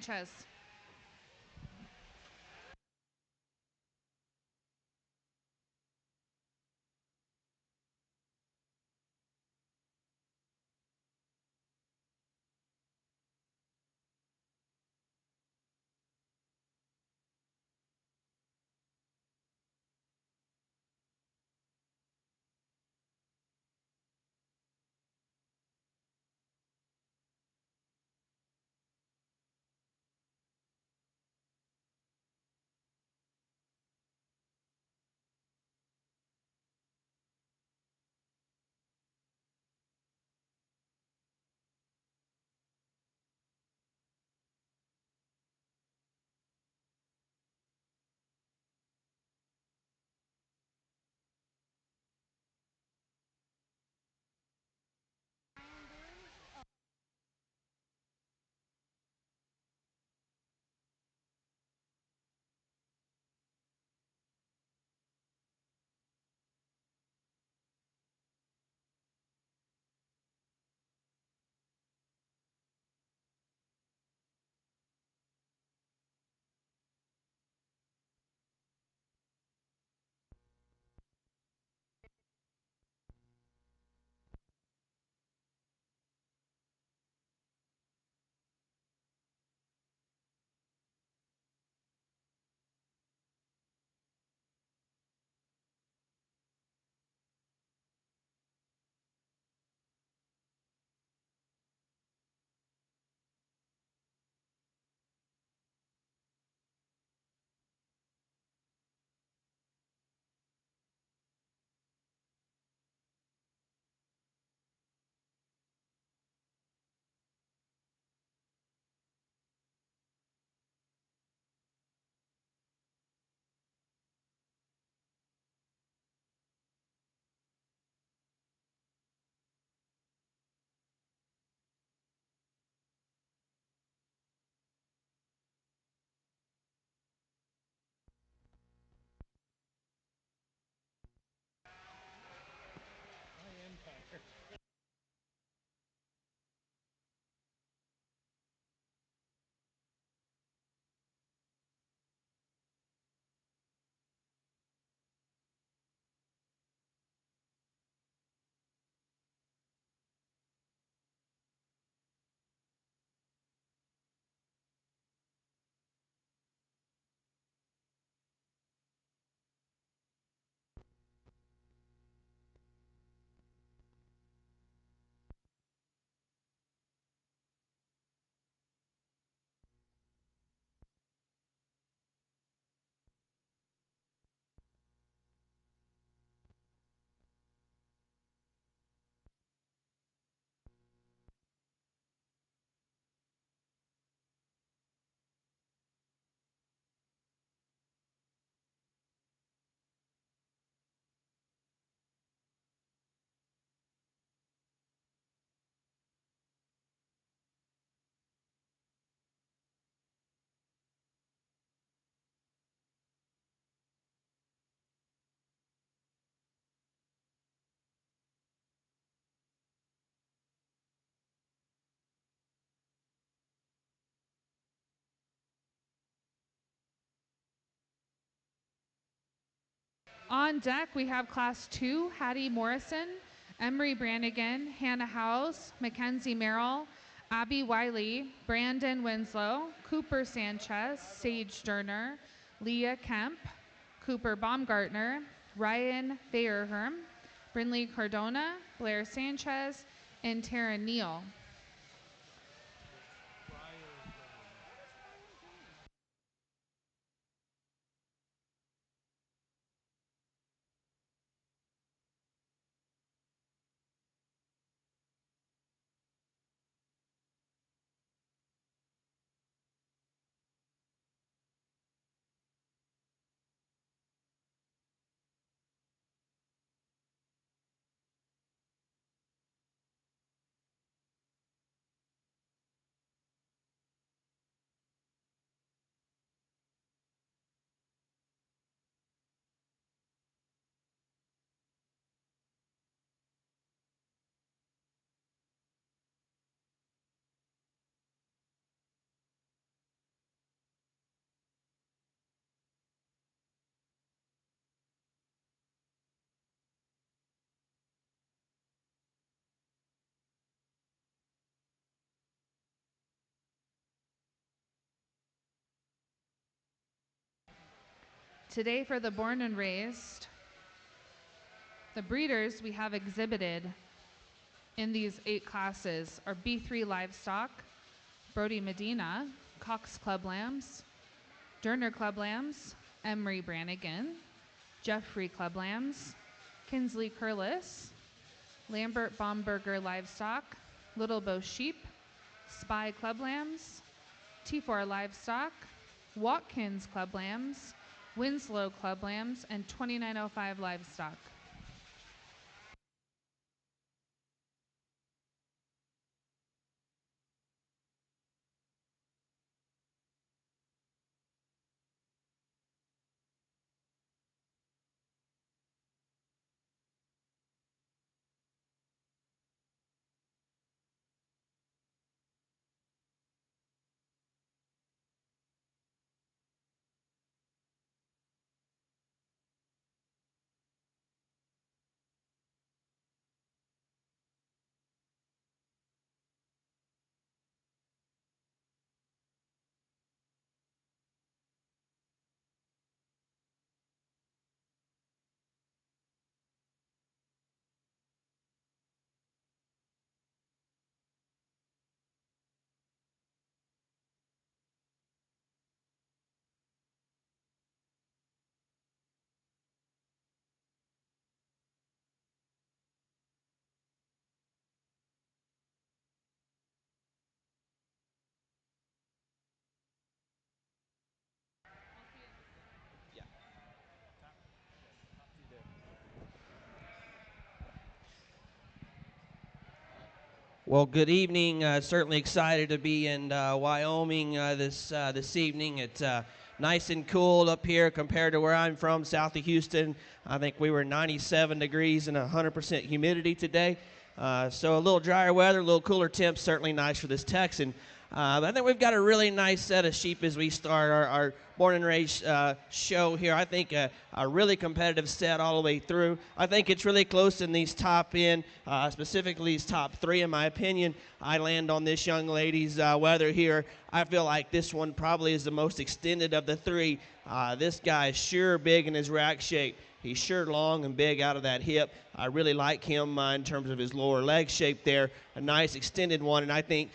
Sanchez. On deck, we have Class 2, Hattie Morrison, Emery Brannigan, Hannah Howes, Mackenzie Merrill, Abby Wiley, Brandon Winslow, Cooper Sanchez, Sage Sterner, Leah Kemp, Cooper Baumgartner, Ryan Thayerherm, Brinley Cardona, Blair Sanchez, and Tara Neal. Today for the born and raised, the breeders we have exhibited in these 8 classes are B3 Livestock, Brody Medina, Cox Club Lambs, Derner Club Lambs, Emery Brannigan, Jeffrey Club Lambs, Kinsley Curlis, Lambert Baumberger Livestock, Little Bow Sheep, Spy Club Lambs, T4 Livestock, Watkins Club Lambs, Winslow Club Lambs, and 2905 Livestock. Well, good evening. Certainly excited to be in Wyoming this evening. It's nice and cool up here compared to where I'm from, south of Houston. I think we were 97 degrees and 100% humidity today. So a little drier weather, a little cooler temps, certainly nice for this Texan. But I think we've got a really nice set of sheep as we start our born and raised show here. I think a really competitive set all the way through. I think it's really close in these top end, specifically these top 3 in my opinion. I land on this young lady's weather here. I feel like this one probably is the most extended of the 3. This guy is sure big in his rack shape. He's sure long and big out of that hip. I really like him in terms of his lower leg shape there. A nice extended one, and I think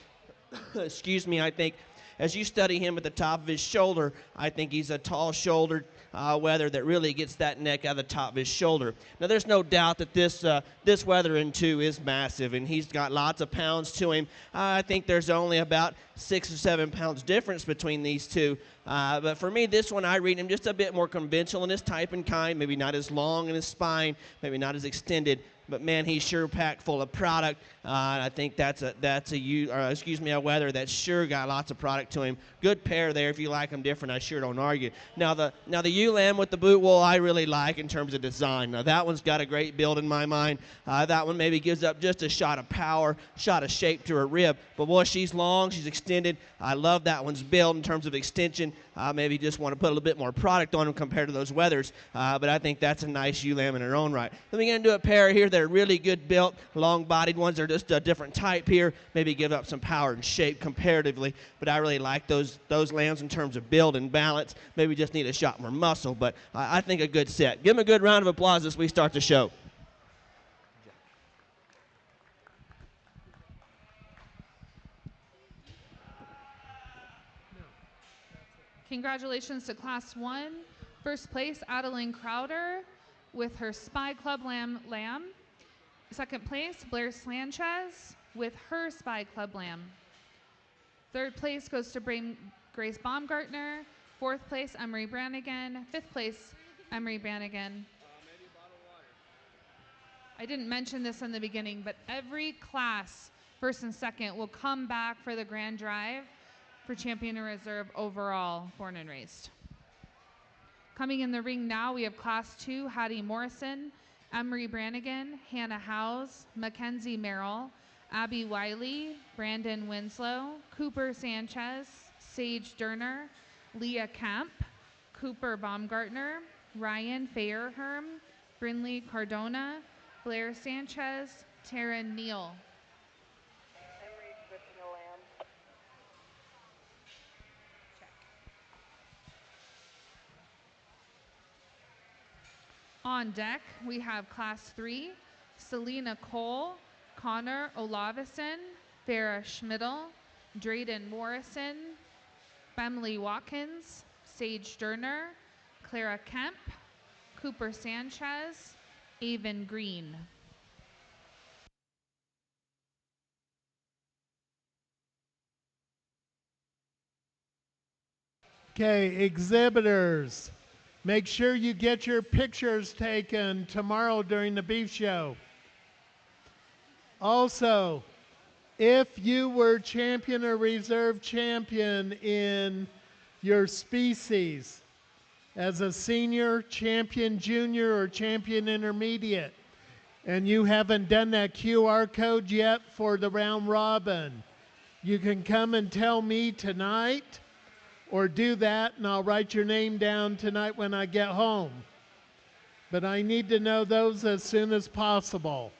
excuse me, I think as you study him at the top of his shoulder, I think he's a tall-shouldered wether that really gets that neck out of the top of his shoulder. Now, there's no doubt that this wether in 2 is massive, and he's got lots of pounds to him. I think there's only about 6 or 7 pounds difference between these 2. But for me, this one, I read him just a bit more conventional in his type and kind, maybe not as long in his spine, maybe not as extended. But man, he's sure packed full of product. I think that's a wether that's sure got lots of product to him. Good pair there. If you like them different, I sure don't argue. Now the ewe lamb with the boot wool, I really like in terms of design. Now that one's got a great build in my mind. That one maybe gives up just a shot of power, shot of shape to her rib. But boy, she's long, she's extended. I love that one's build in terms of extension. Maybe just want to put a little bit more product on them compared to those wethers. But I think that's a nice ewe lamb in her own right. Then we're going to do a pair here that are really good built, long-bodied ones. They're just a different type here. Maybe give up some power and shape comparatively. But I really like those lambs in terms of build and balance. Maybe just need a shot more muscle. But I think a good set. Give them a good round of applause as we start the show. Congratulations to Class 1. First place, Adeline Crowder with her Spy Club Lamb. Second place, Blair Sanchez with her Spy Club Lamb. Third place goes to Grace Baumgartner. Fourth place, Emery Brannigan. Fifth place, Emery Brannigan. I didn't mention this in the beginning, but every class, first and second, will come back for the grand drive for champion and reserve overall born and raised. Coming in the ring now, we have Class 2, Hattie Morrison, Emery Brannigan, Hannah Howes, Mackenzie Merrill, Abby Wiley, Brandon Winslow, Cooper Sanchez, Sage Derner, Leah Kemp, Cooper Baumgartner, Ryan Fairherm, Brinley Cardona, Blair Sanchez, Tara Neal. On deck, we have Class 3, Selena Cole, Connor Olavison, Farah Schmidl, Drayden Morrison, Emily Watkins, Sage Derner, Clara Kemp, Cooper Sanchez, Avon Green. Okay, exhibitors, make sure you get your pictures taken tomorrow during the beef show. Also, if you were champion or reserve champion in your species as a senior, champion junior, or champion intermediate, and you haven't done that QR code yet for the round robin, you can come and tell me tonight or do that, and I'll write your name down tonight when I get home. But I need to know those as soon as possible.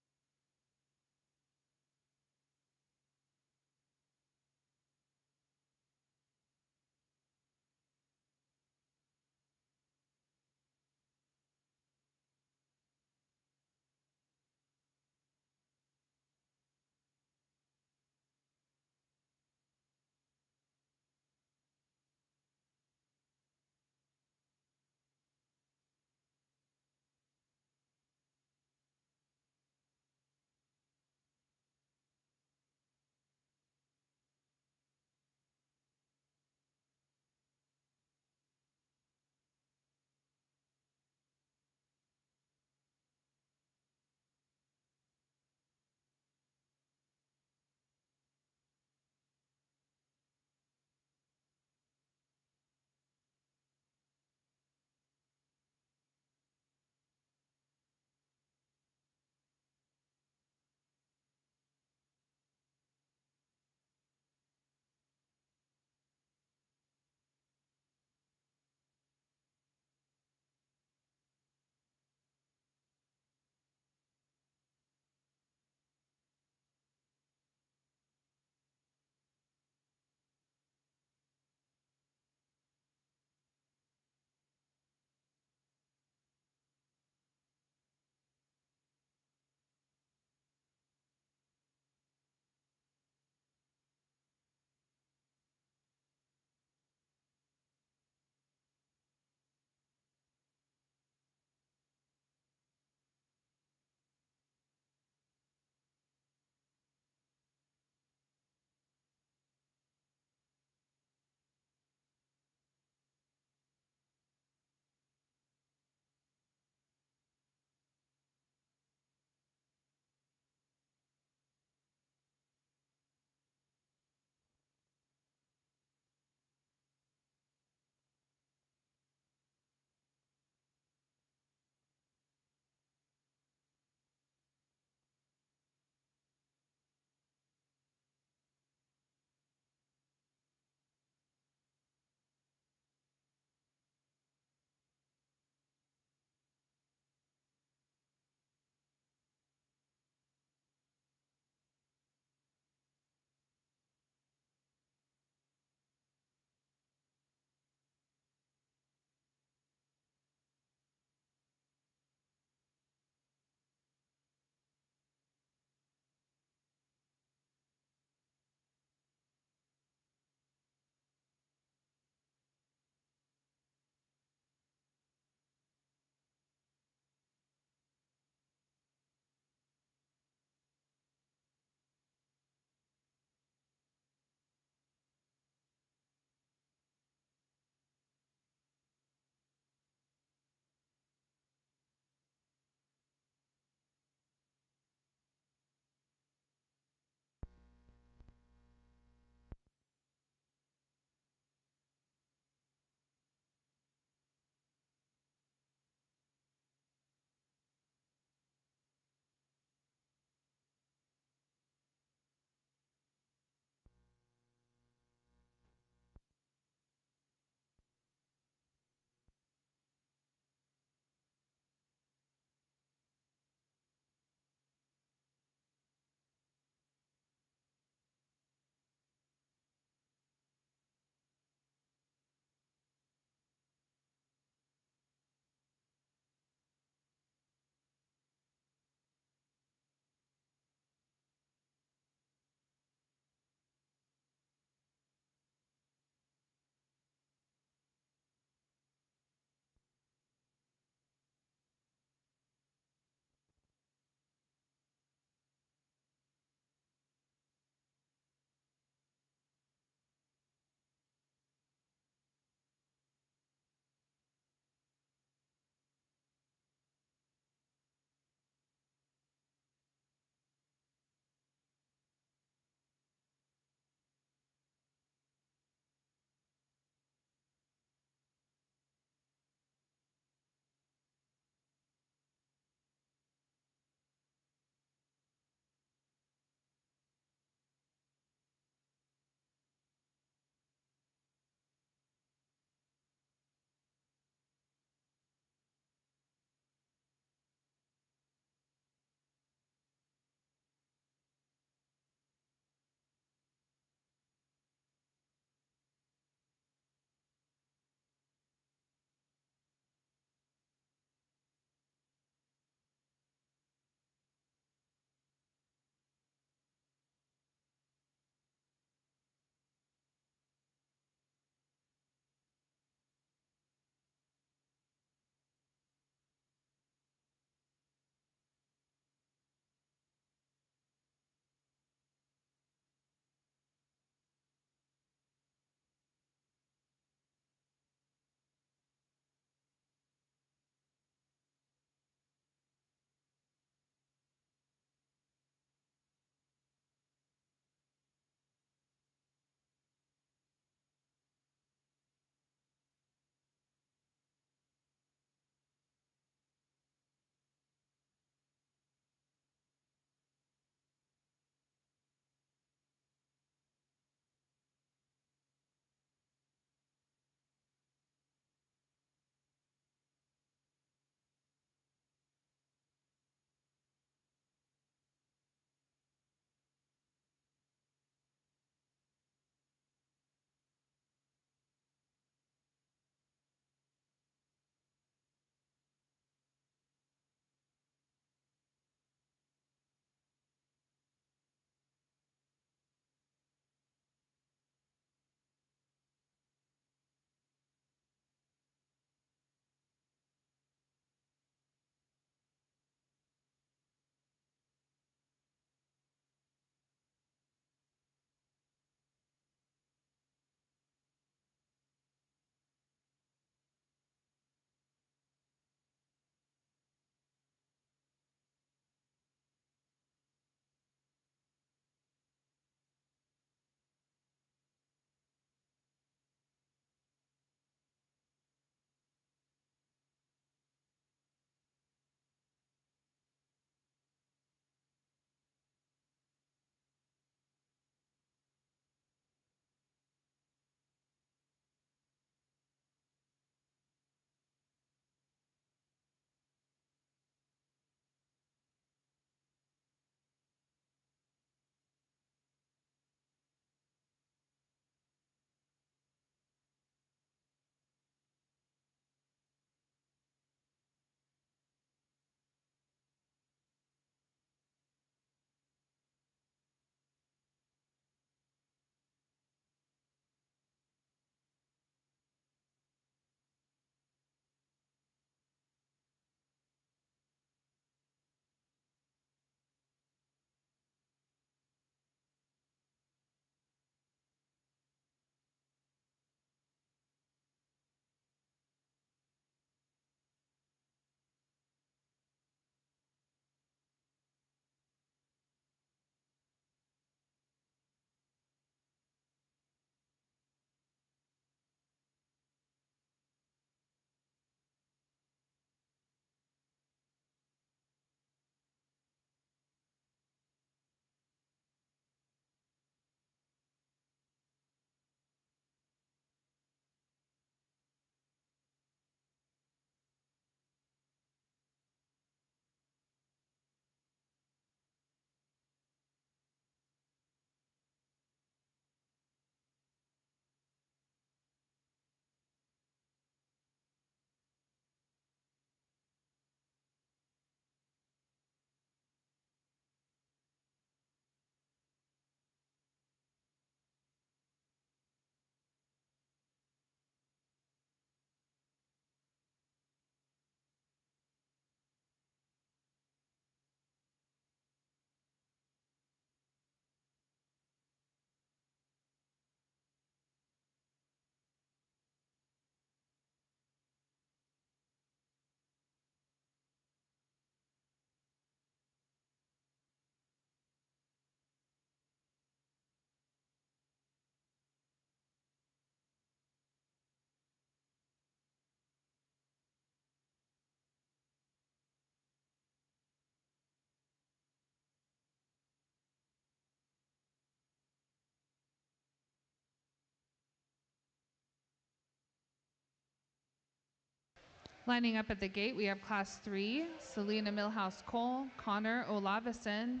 Lining up at the gate, we have Class 3, Selena Milhouse Cole, Connor Olavison,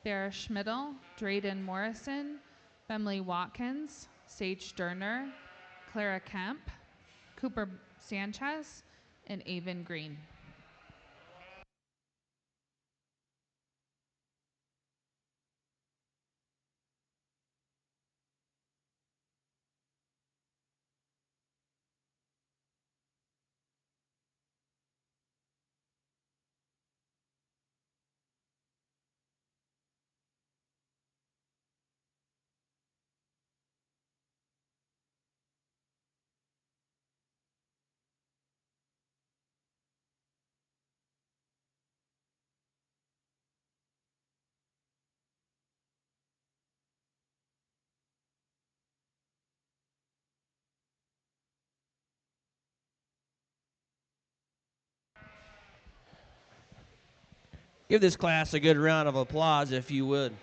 Farrah Schmidl, Drayden Morrison, Emily Watkins, Sage Sterner, Clara Kemp, Cooper Sanchez, and Avon Green. Give this class a good round of applause, if you would.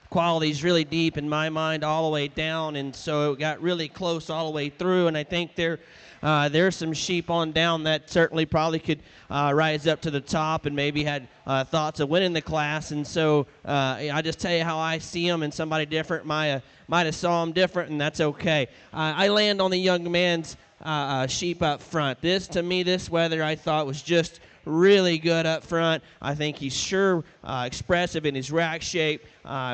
Quality's really deep in my mind all the way down, and so it got really close all the way through, and I think there's some sheep on down that certainly probably could rise up to the top and maybe had thoughts of winning the class, and so I just tell you how I see them, and somebody different might have saw them different, and that's okay. I land on the young man's sheep up front. To me, this weather I thought was just really good up front. I think he's sure expressive in his rack shape,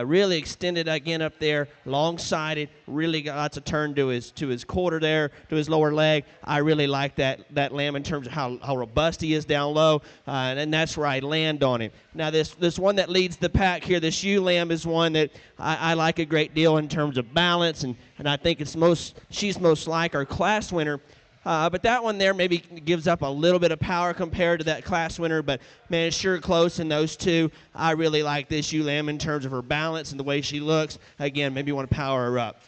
really extended again up there, long-sided, really got lots of turn to his quarter there, to his lower leg. I really like that lamb in terms of how robust he is down low, and that's where I land on him. Now this one that leads the pack here, this ewe lamb, is one that I like a great deal in terms of balance, and I think she's most like our class winner. But that one there maybe gives up a little bit of power compared to that class winner, but man, it's sure close in those two. I really like this ewe lamb in terms of her balance and the way she looks. Again, maybe you want to power her up.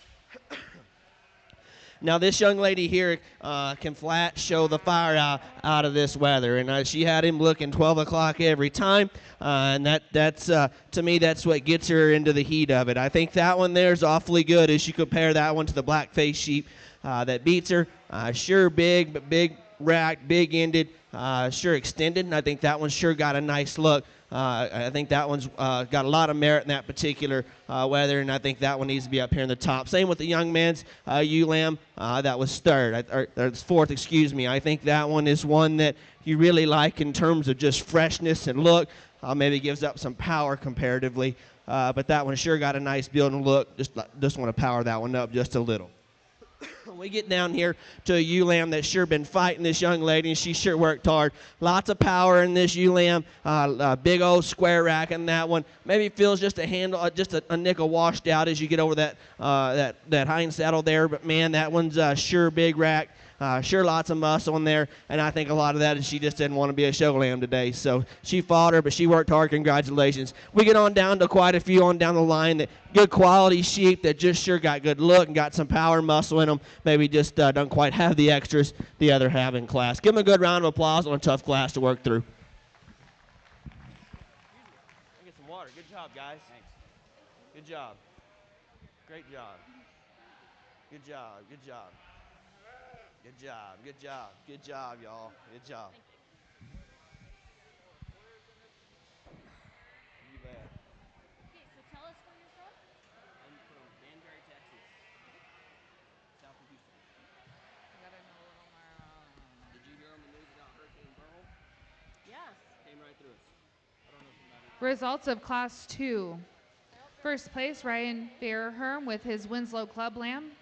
Now this young lady here can flat show the fire out of this weather, and she had him looking 12 o'clock every time, and that's to me that's what gets her into the heat of it. I think that one there is awfully good as you compare that one to the black-faced sheep that beats her. Sure big, but big racked, big ended, sure extended, and I think that one sure got a nice look. I think that one's got a lot of merit in that particular weather, and I think that one needs to be up here in the top. Same with the young man's ewe lamb. That was fourth, excuse me. I think that one is one that you really like in terms of just freshness and look. Maybe gives up some power comparatively, but that one sure got a nice build and look. Just want to power that one up just a little. We get down here to a ewe lamb that's sure been fighting this young lady, and she sure worked hard. Lots of power in this ewe lamb. Big old square rack in that one. Maybe feels just a handle, just a nickel washed out as you get over that hind saddle there. But man, that one's sure big rack. Sure lots of muscle in there, and I think a lot of that is she just didn't want to be a show lamb today. So she fought her, but she worked hard. Congratulations. We get on down to quite a few on down the line, that good quality sheep that just sure got good look and got some power and muscle in them. Maybe just don't quite have the extras the other have in class. Give them a good round of applause on a tough class to work through. Get some water. Good job, guys. Thanks. Good job. Great job. Good job. Good job. Good job, good job, good job, y'all. Good job. You bet. Okay, so tell us where you're from. I'm from Danbury, Texas. South of Houston. I gotta know a little more. Did you hear on the news about Hurricane Beryl? Yes. Came right through us. I don't know if somebody... Results of Class 2. First place, Ryan Fairherm with his Winslow Club Lamb.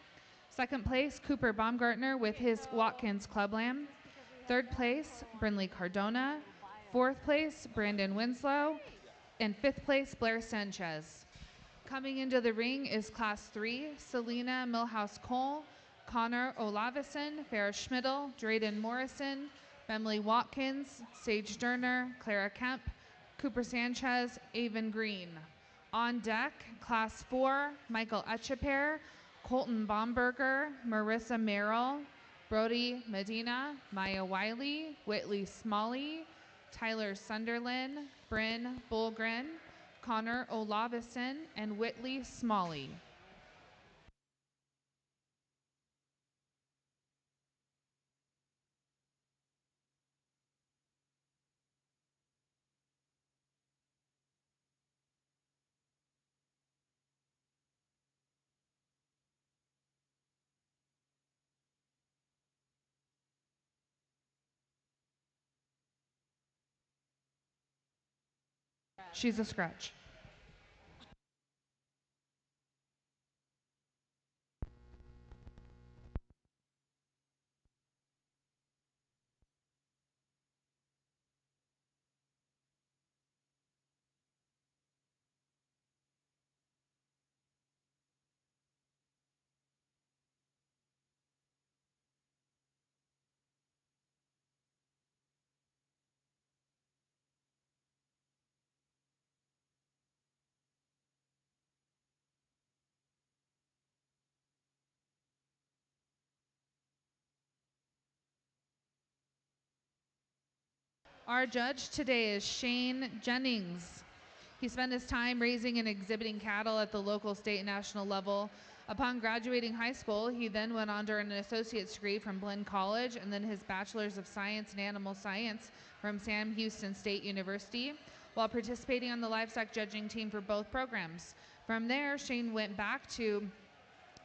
Second place, Cooper Baumgartner with his Watkins Club Lamb. Third place, Brinley Cardona. Fourth place, Brandon Winslow. And fifth place, Blair Sanchez. Coming into the ring is Class 3, Selena Milhouse Cole, Connor Olavison, Farrah Schmidl, Drayden Morrison, Emily Watkins, Sage Sterner, Clara Kemp, Cooper Sanchez, Avon Green. On deck, Class 4, Michael Etcheper, Colton Baumberger, Marissa Merrill, Brody Medina, Maya Wiley, Whitley Smalley, Tyler Sunderland, Bryn Bullgren, Connor Olavison, and Whitley Smalley. She's a scratch. Our judge today is Shane Jennings. He spent his time raising and exhibiting cattle at the local, state, and national level. Upon graduating high school, he then went on to earn an associate's degree from Blinn College and then his bachelor's of science in animal science from Sam Houston State University, while participating on the livestock judging team for both programs. From there, Shane went back to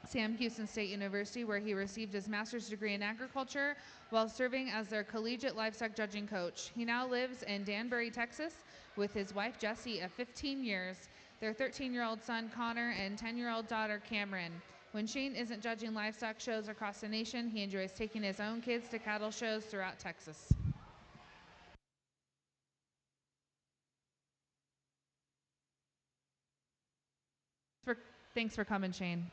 Sam Houston State University, where he received his master's degree in agriculture while serving as their collegiate livestock judging coach. He now lives in Danbury, Texas, with his wife Jessie of 15 years, their 13-year-old son Connor, and 10-year-old daughter Cameron. When Shane isn't judging livestock shows across the nation, he enjoys taking his own kids to cattle shows throughout Texas. Thanks for coming, Shane.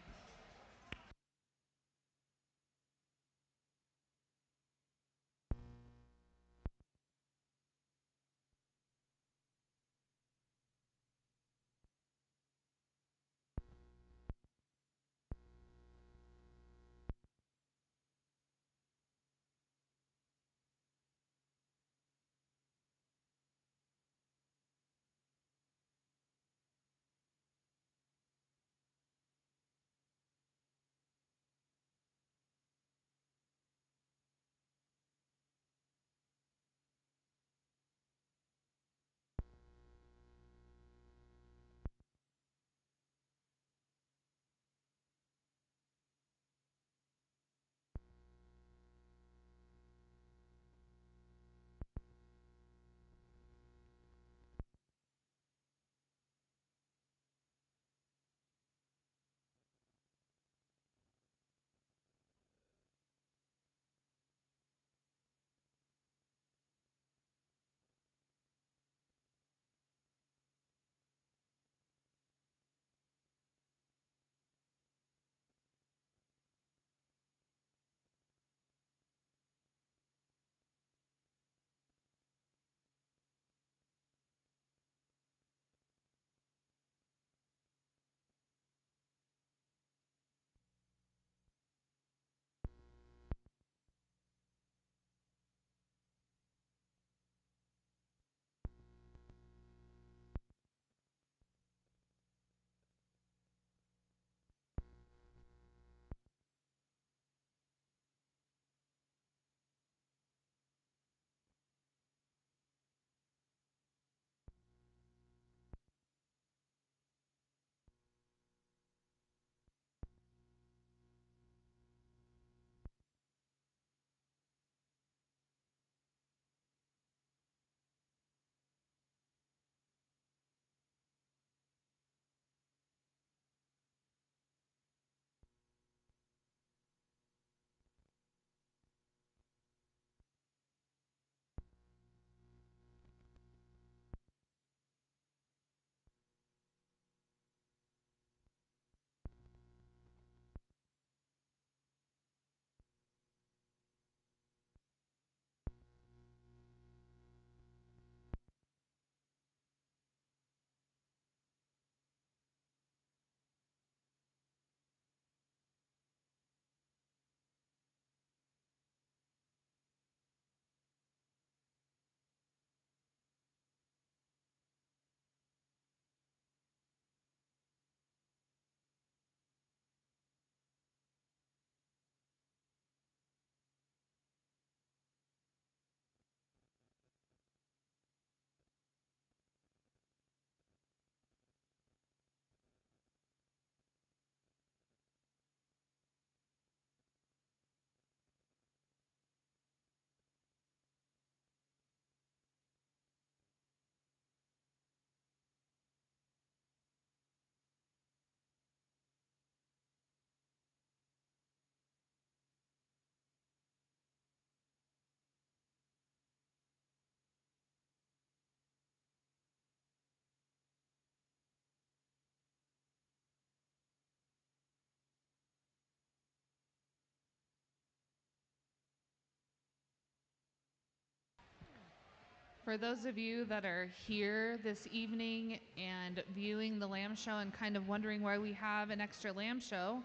For those of you that are here this evening and viewing the lamb show and kind of wondering why we have an extra lamb show,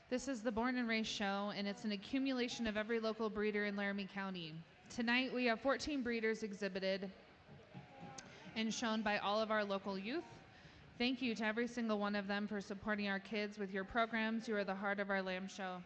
this is the Born and Raised show, and it's an accumulation of every local breeder in Laramie County. Tonight we have 14 breeders exhibited and shown by all of our local youth. Thank you to every single one of them for supporting our kids with your programs. You are the heart of our lamb show.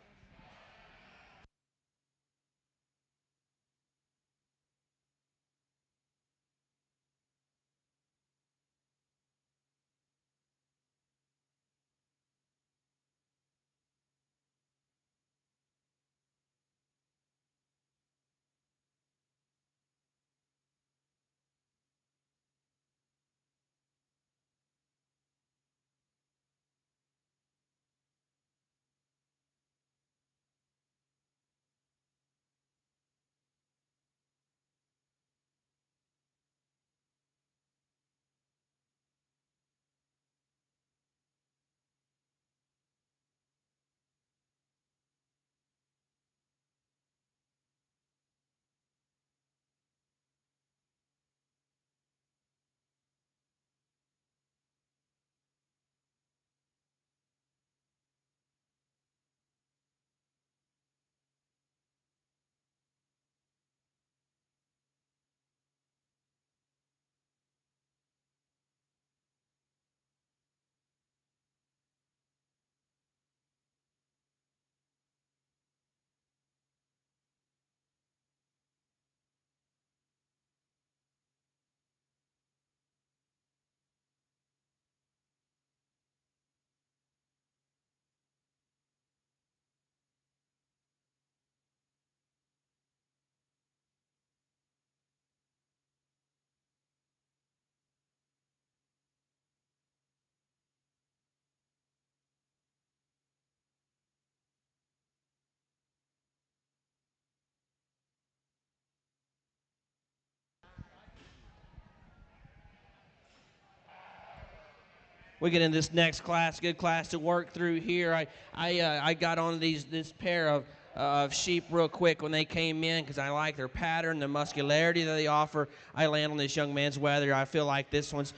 We get in this next class, good class to work through here. I got on this pair of sheep real quick when they came in because I like their pattern, the muscularity that they offer. I land on this young man's weather. I feel like this one's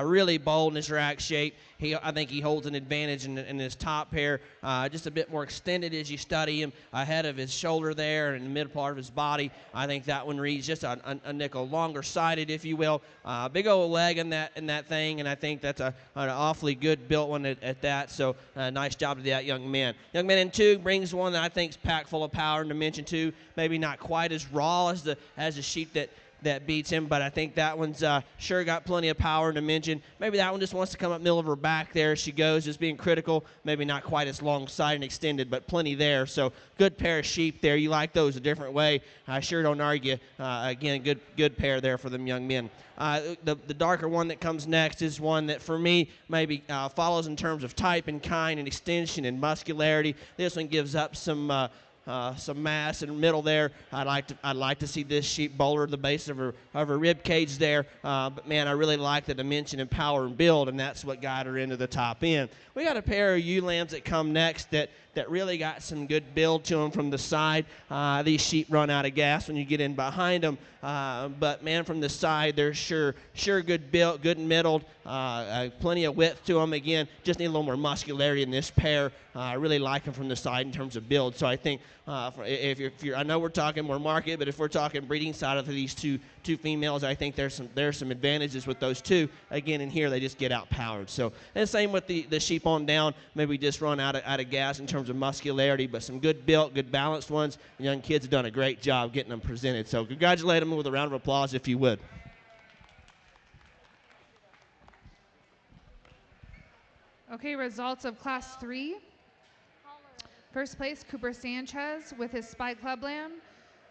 really bold in his rack shape. I think he holds an advantage in his top pair, just a bit more extended as you study him ahead of his shoulder there and the mid part of his body. I think that one reads just a nickel longer sided, if you will. Big old leg in that thing, and I think that's an awfully good built one at that. So nice job to that young man. Young man in two brings one that I think is packed full of power and dimension too. Maybe not quite as raw as the sheep that beats him, but I think that one's sure got plenty of power and dimension. Maybe that one just wants to come up middle of her back there as she goes, just being critical. Maybe not quite as long side and extended, but plenty there. So good pair of sheep there. You like those a different way. I sure don't argue. Again, good pair there for them young men. The darker one that comes next is one that for me maybe follows in terms of type and kind and extension and muscularity. This one gives up some mass in the middle there. I'd like to see this sheep boulder the base of her rib cage there. But man, I really like the dimension and power and build, and that's what got her into the top end. We got a pair of ewe lambs that come next that really got some good build to them from the side. These sheep run out of gas when you get in behind them. But man, from the side, they're sure good built, good and middled, plenty of width to them. Again, just need a little more muscularity in this pair. I really like them from the side in terms of build. So I think if you're, I know we're talking more market, but if we're talking breeding side of these two females, I think there's some advantages with those two. Again, in here they just get outpowered. So and same with the sheep on down. Maybe just run out of gas in terms of muscularity, but some good built, good balanced ones. The young kids have done a great job getting them presented. So congratulate them with a round of applause if you would. Okay, results of Class 3. First place, Cooper Sanchez with his Spy Club Lamb.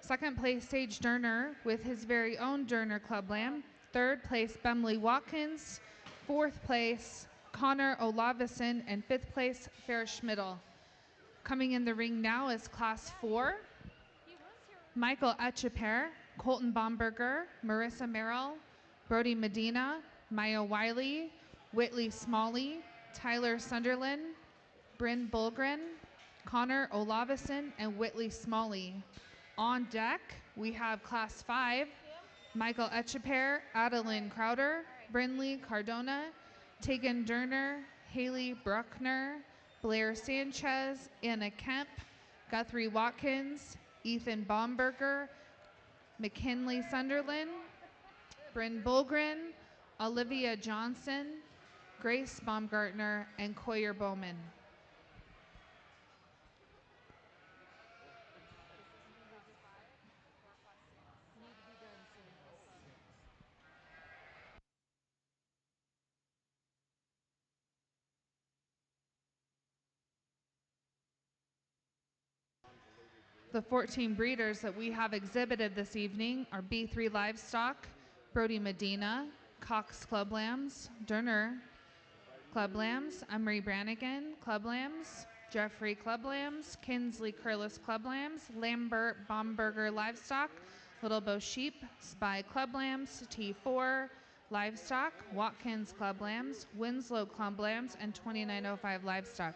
Second place, Sage Durner with his very own Durner Club Lamb. Third place, Bemley Watkins. Fourth place, Connor Olavison. And fifth place, Ferris Schmidl. Coming in the ring now is Class 4. Michael Etcheper, Colton Bomberger, Marissa Merrill, Brody Medina, Maya Wiley, Whitley Smalley, Tyler Sunderland, Bryn Bulgren, Connor Olavison, and Whitley Smalley. On deck, we have Class 5. Michael Etcheper, Adeline Crowder, Brinley Cardona, Tegan Durner, Haley Bruckner, Blair Sanchez, Anna Kemp, Guthrie Watkins, Ethan Baumberger, McKinley Sunderland, Bryn Bulgren, Olivia Johnson, Grace Baumgartner, and Coyer Bowman. The 14 breeders that we have exhibited this evening are B3 Livestock, Brody Medina, Cox Club Lambs, Durner Club Lambs, Emery Brannigan Club Lambs, Jeffrey Club Lambs, Kinsley Curlis Club Lambs, Lambert Baumberger Livestock, Little Bow Sheep, Spy Club Lambs, T4 Livestock, Watkins Club Lambs, Winslow Club Lambs, and 2905 Livestock.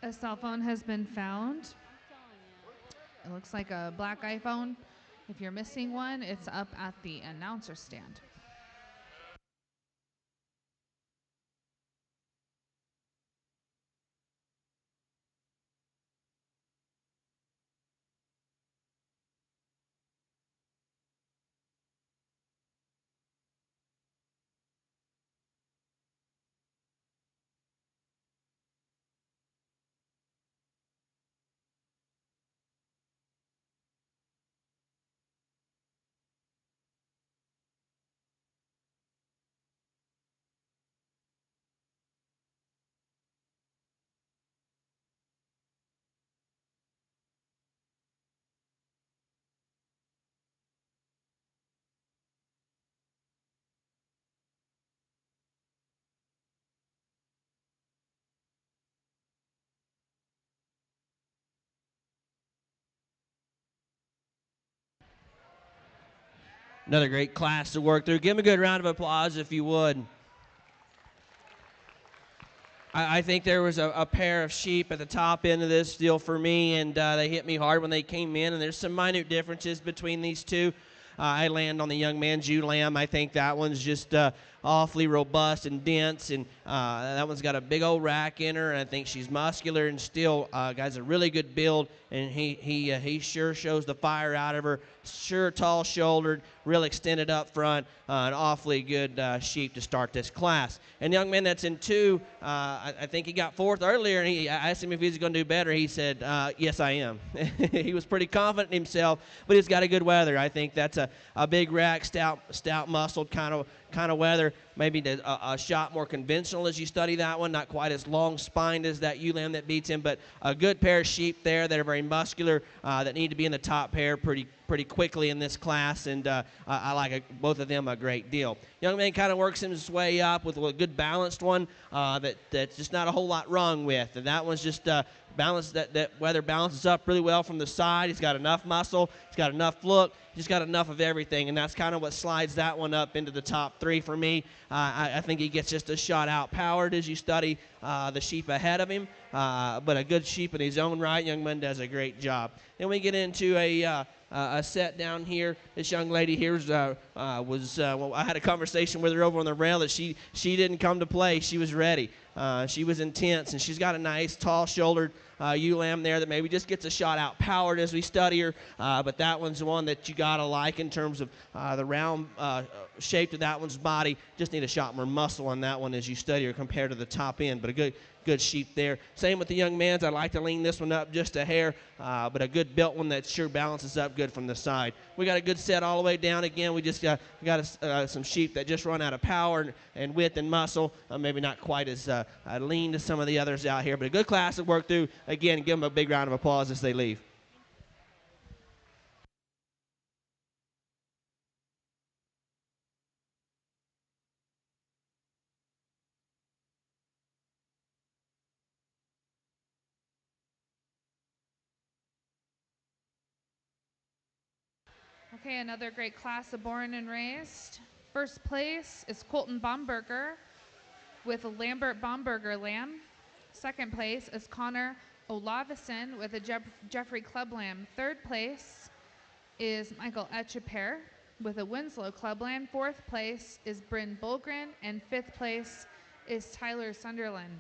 A cell phone has been found. I'm telling you. It looks like a black iPhone. If you're missing one, it's up at the announcer stand. Another great class to work through. Give them a good round of applause if you would. I think there was a pair of sheep at the top end of this deal for me, and they hit me hard when they came in, and there's some minute differences between these two. I land on the young man's ewe lamb. I think that one's just awfully robust and dense, and that one's got a big old rack in her, and I think she's muscular and still got a really good build, and he sure shows the fire out of her. Sure tall-shouldered, real extended up front, an awfully good sheep to start this class. And the young man that's in two, I think he got fourth earlier, and I asked him if he was going to do better. He said, yes, I am. He was pretty confident in himself, but he's got a good weather. I think that's a big rack, stout muscled kind of weather. Maybe a shot more conventional as you study that one, not quite as long-spined as that ewe lamb that beats him, but a good pair of sheep there that are very muscular, that need to be in the top pair pretty quickly in this class, and I like both of them a great deal. Young man kind of works his way up with a good balanced one that's just not a whole lot wrong with, and that one's just balanced. That weather balances up really well from the side. He's got enough muscle, he's got enough look, he's got enough of everything, and that's kind of what slides that one up into the top three for me. I think he gets just a shot out-powered as you study the sheep ahead of him, but a good sheep in his own right. Young man does a great job. Then we get into a set down here. This young lady here well, I had a conversation with her over on the rail that she didn't come to play. She was ready. She was intense, and she's got a nice tall-shouldered ewe lamb there that maybe just gets a shot out powered as we study her, but that one's the one that you gotta like in terms of the round shape of that one's body. Just need a shot more muscle on that one as you study her compared to the top end, but a good sheep there. Same with the young man's. I'd like to lean this one up just a hair, but a good built one that sure balances up good from the side. We got a good set all the way down again. We just got some sheep that just run out of power and width and muscle. Maybe not quite as lean as some of the others out here, but a good class to work through. Again, give them a big round of applause as they leave. Okay, another great class of born and raised. First place is Colton Baumberger with a Lambert Baumberger lamb. Second place is Connor Olavison with a Jeffrey Club lamb. Third place is Michael Etcheper with a Winslow Club lamb. Fourth place is Bryn Bulgren, and fifth place is Tyler Sunderland.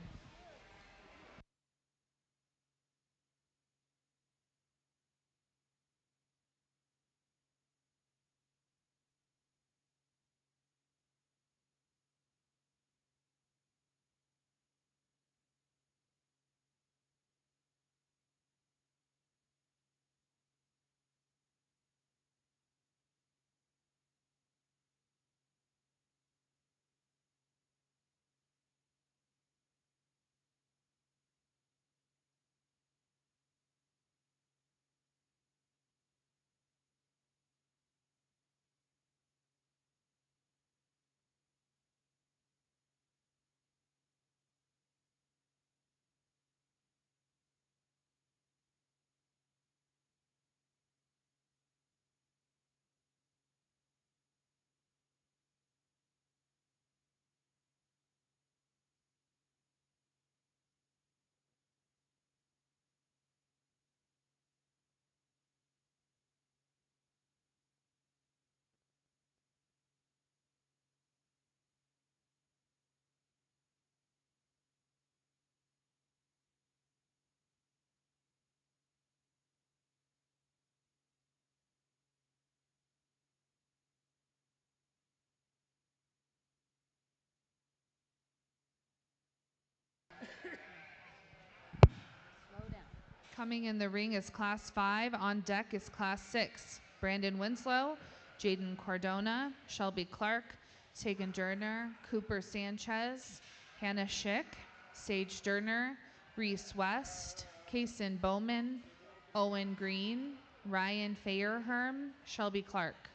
Coming in the ring is Class 5. On deck is Class 6. Brandon Winslow, Jaden Cardona, Shelby Clark, Tegan Durner, Cooper Sanchez, Hannah Schick, Sage Durner, Reese West, Kason Bowman, Owen Green, Ryan Fayerherm, Shelby Clark.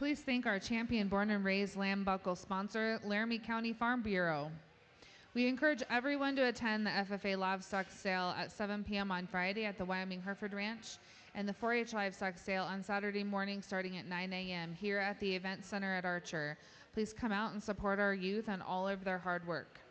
Please thank our champion born and raised lamb buckle sponsor, Laramie County Farm Bureau. We encourage everyone to attend the FFA Livestock Sale at 7 p.m. on Friday at the Wyoming Hereford Ranch and the 4-H Livestock Sale on Saturday morning starting at 9 a.m. here at the Event Center at Archer. Please come out and support our youth and all of their hard work.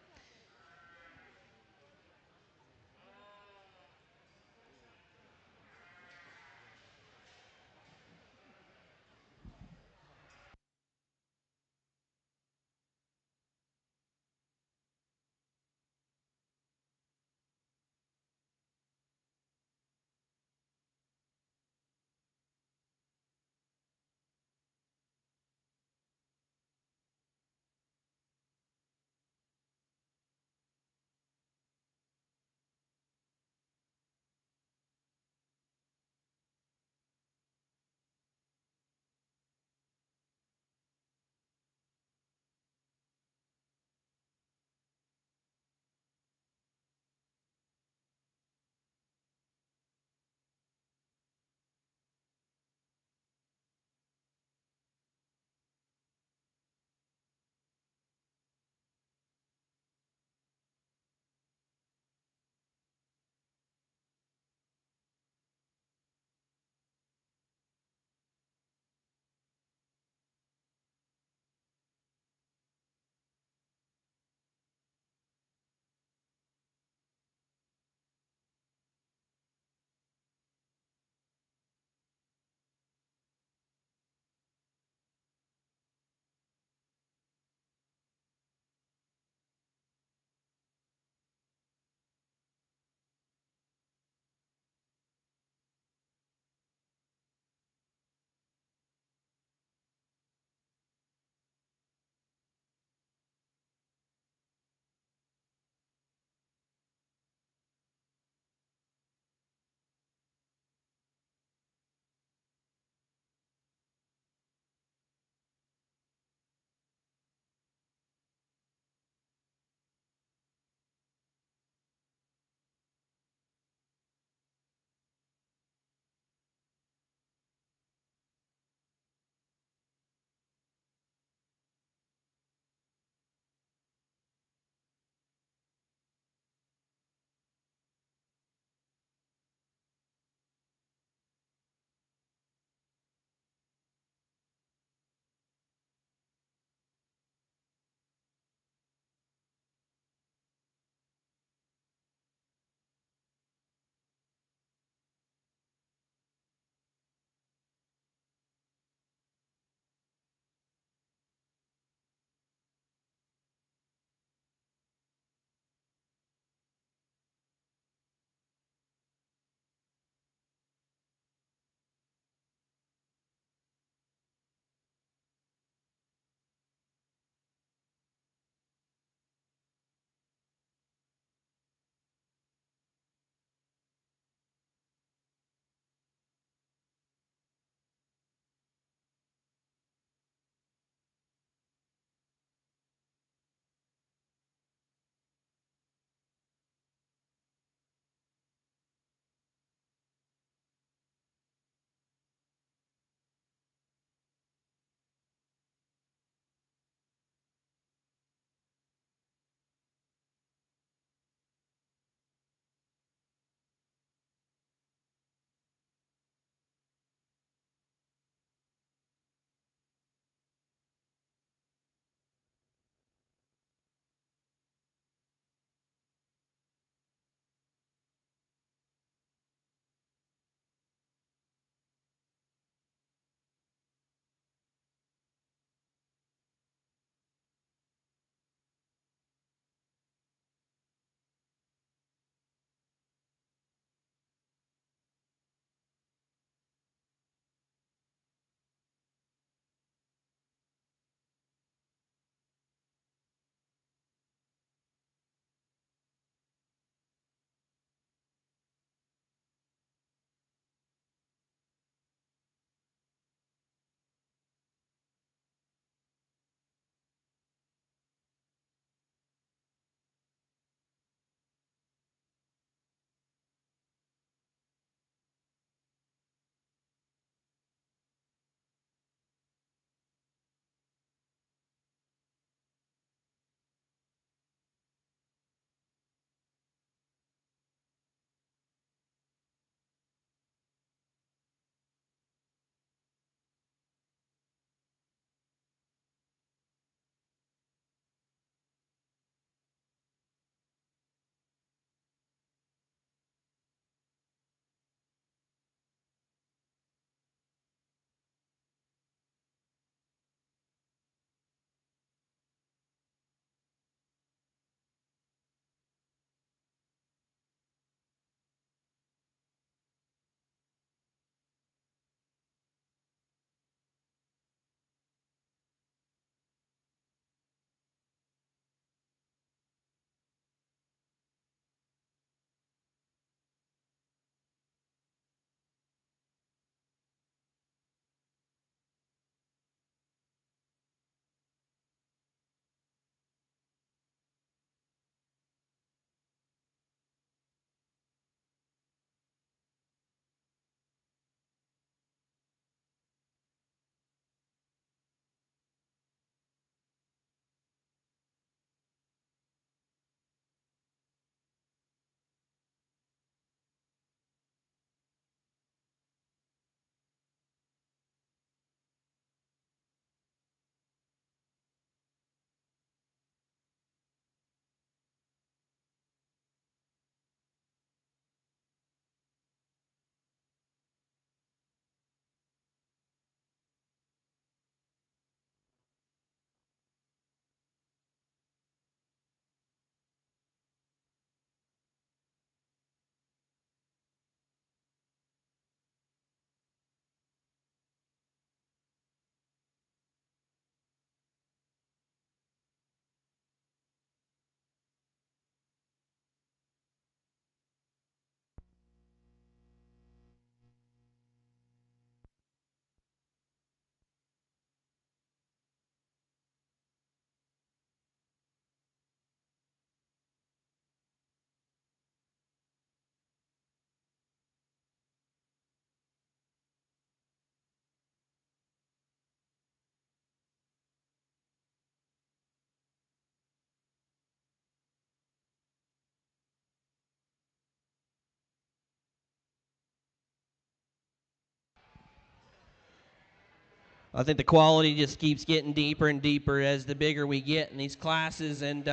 I think the quality just keeps getting deeper and deeper as the bigger we get in these classes. And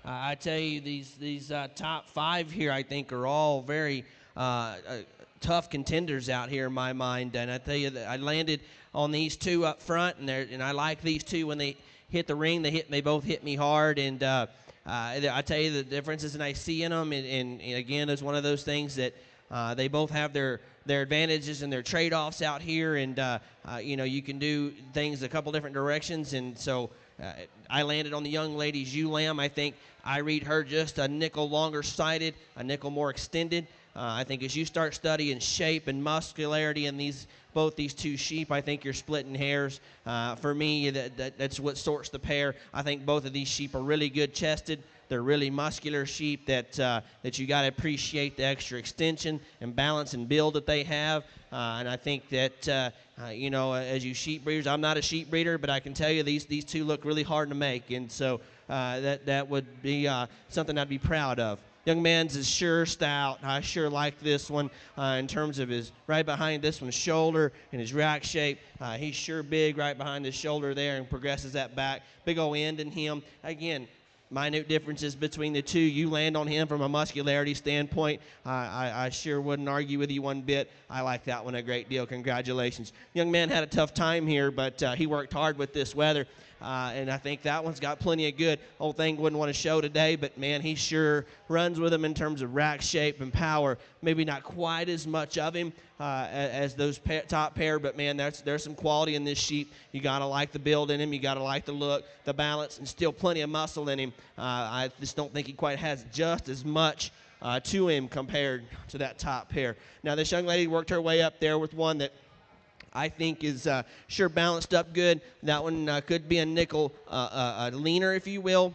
I tell you, these top 5 here, I think, are all very tough contenders out here in my mind. And I tell you that I landed on these 2 up front, and I like these 2 when they hit the ring. They both hit me hard, and I tell you the differences, and I see in them. And again, it's one of those things that they both have their advantages and their trade-offs out here, and you can do things a couple different directions. And so I landed on the young lady's ewe lamb. I think I read her just a nickel longer sighted, a nickel more extended. I think as you start studying shape and muscularity in both these 2 sheep, I think you're splitting hairs. For me, that's what sorts the pair. I think both of these sheep are really good chested. They're really muscular sheep that you got to appreciate the extra extension and balance and build that they have. And I think that as you sheep breeders, I'm not a sheep breeder, but I can tell you these 2 look really hard to make, and so that would be something I'd be proud of. Young man's is sure stout. I sure like this one in terms of his right behind this one's shoulder and his rack shape. He's sure big right behind his shoulder there and progresses that back. Big old end in him. Again, minute differences between the 2. You land on him from a muscularity standpoint. I sure wouldn't argue with you one bit. I like that one a great deal. Congratulations. Young man had a tough time here, but he worked hard with this weather. And I think that one's got plenty of good. Old thing wouldn't want to show today, but man, he sure runs with him in terms of rack shape and power. Maybe not quite as much of him as those top pair, but man, there's some quality in this sheep. You gotta like the build in him. You gotta like the look, the balance, and still plenty of muscle in him. I just don't think he quite has just as much to him compared to that top pair. Now, this young lady worked her way up there with one that I think is sure balanced up good. That one could be a nickel leaner, if you will.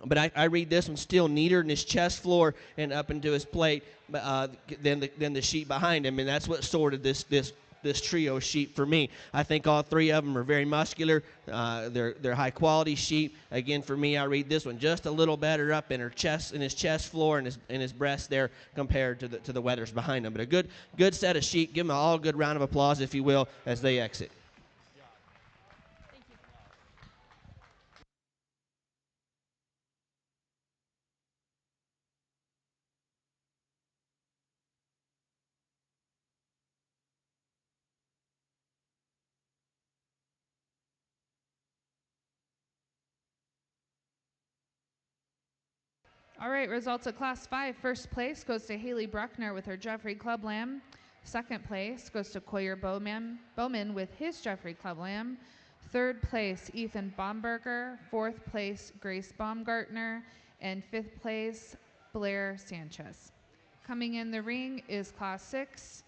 But I read this one still neater in his chest floor and up into his plate than the sheep behind him, and that's what sorted this trio sheep for me. I think all 3 of them are very muscular. They're high quality sheep. Again, for me, I read this one just a little better up in his chest floor and his breast there compared to the wethers behind him. But a good set of sheep. Give them all a good round of applause, if you will, as they exit. All right, results of Class 5. First place goes to Haley Bruckner with her Jeffrey Club Lamb. Second place goes to Coyer Bowman with his Jeffrey Club Lamb. Third place, Ethan Baumberger. Fourth place, Grace Baumgartner. And fifth place, Blair Sanchez. Coming in the ring is Class 6.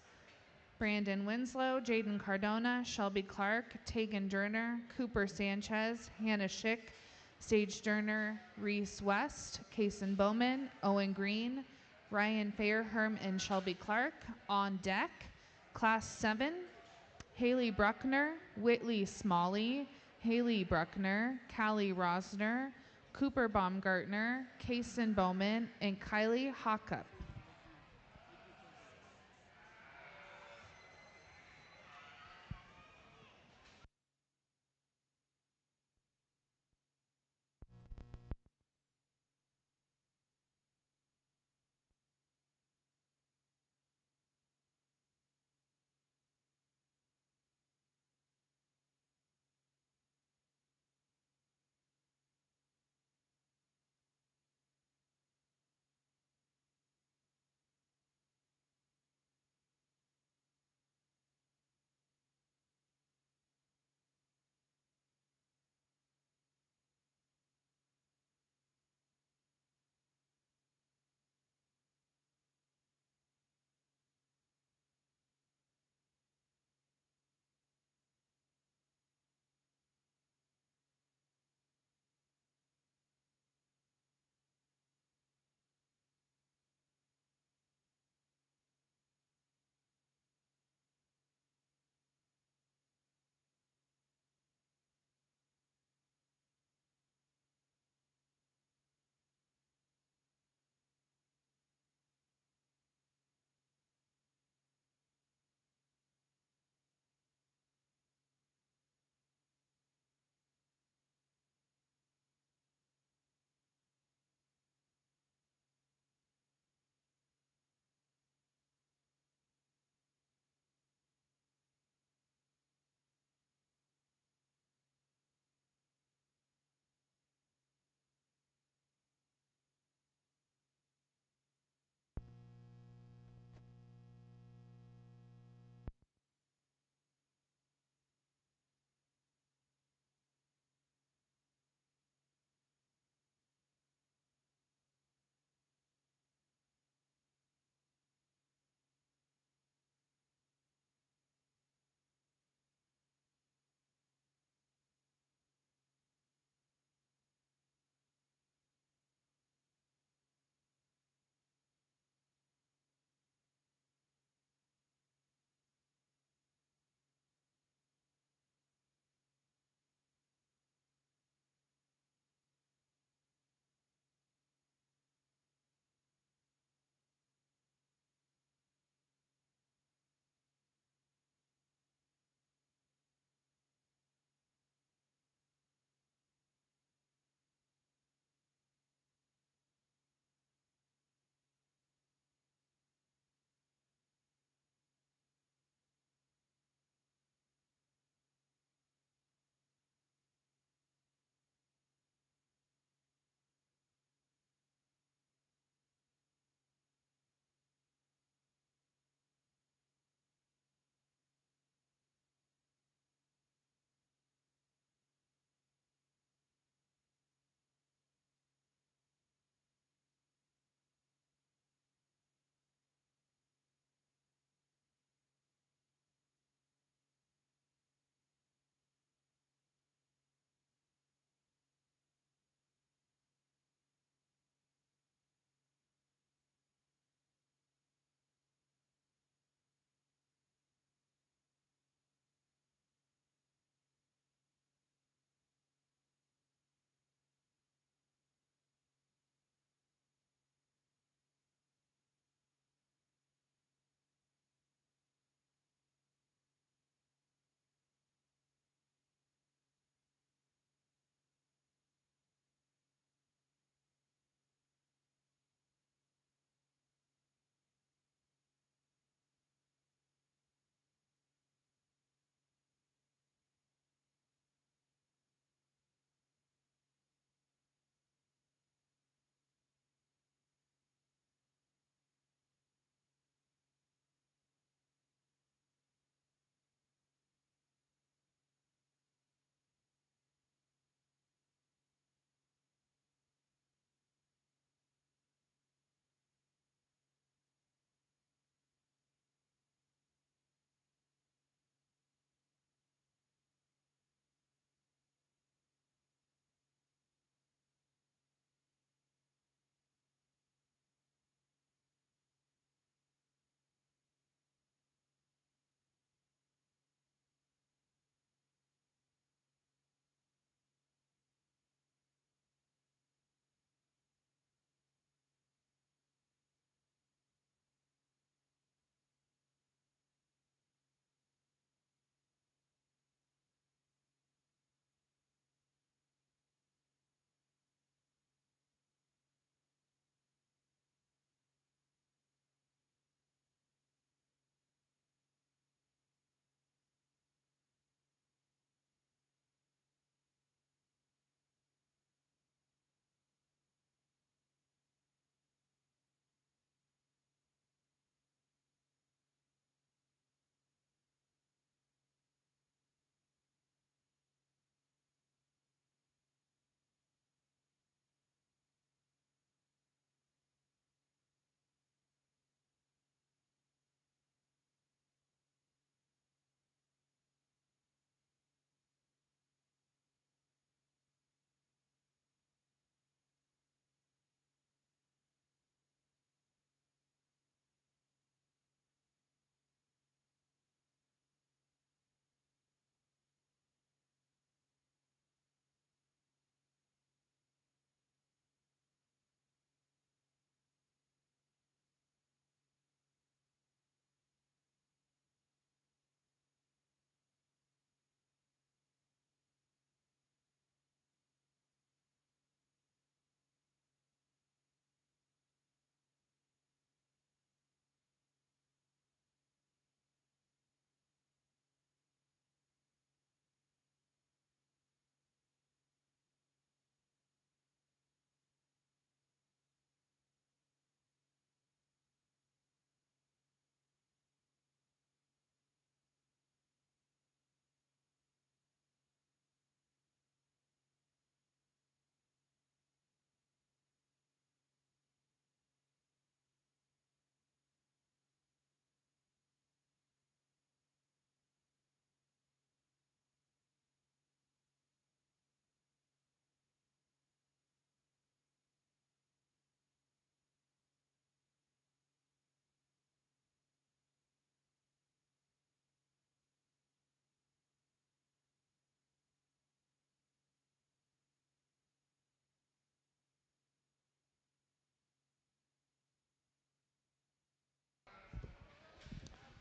Brandon Winslow, Jaden Cardona, Shelby Clark, Tegan Durner, Cooper Sanchez, Hannah Schick, Sage Durner, Reese West, Kason Bowman, Owen Green, Ryan Fairherm, and Shelby Clark. On deck, Class 7, Haley Bruckner, Whitley Smalley, Haley Bruckner, Callie Rosner, Cooper Baumgartner, Kason Bowman, and Kylie Hockup.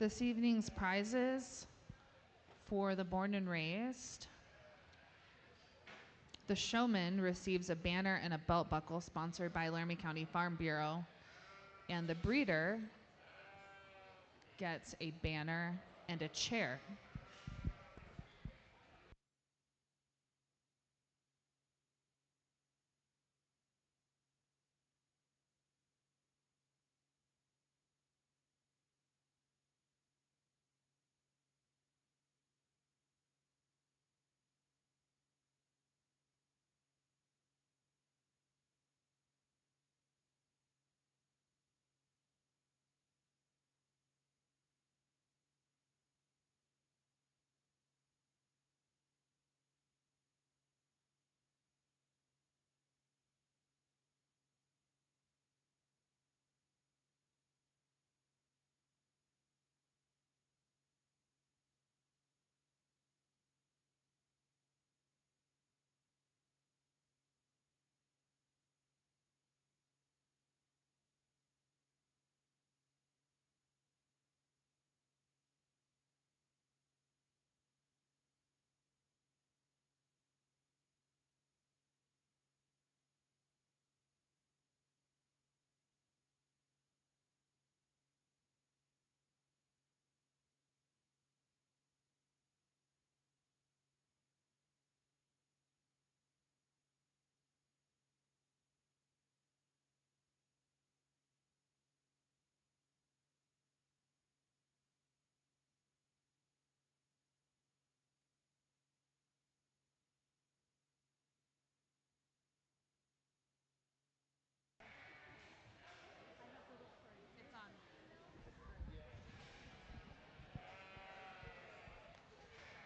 This evening's prizes for the born and raised. The showman receives a banner and a belt buckle sponsored by Laramie County Farm Bureau. And the breeder gets a banner and a chair.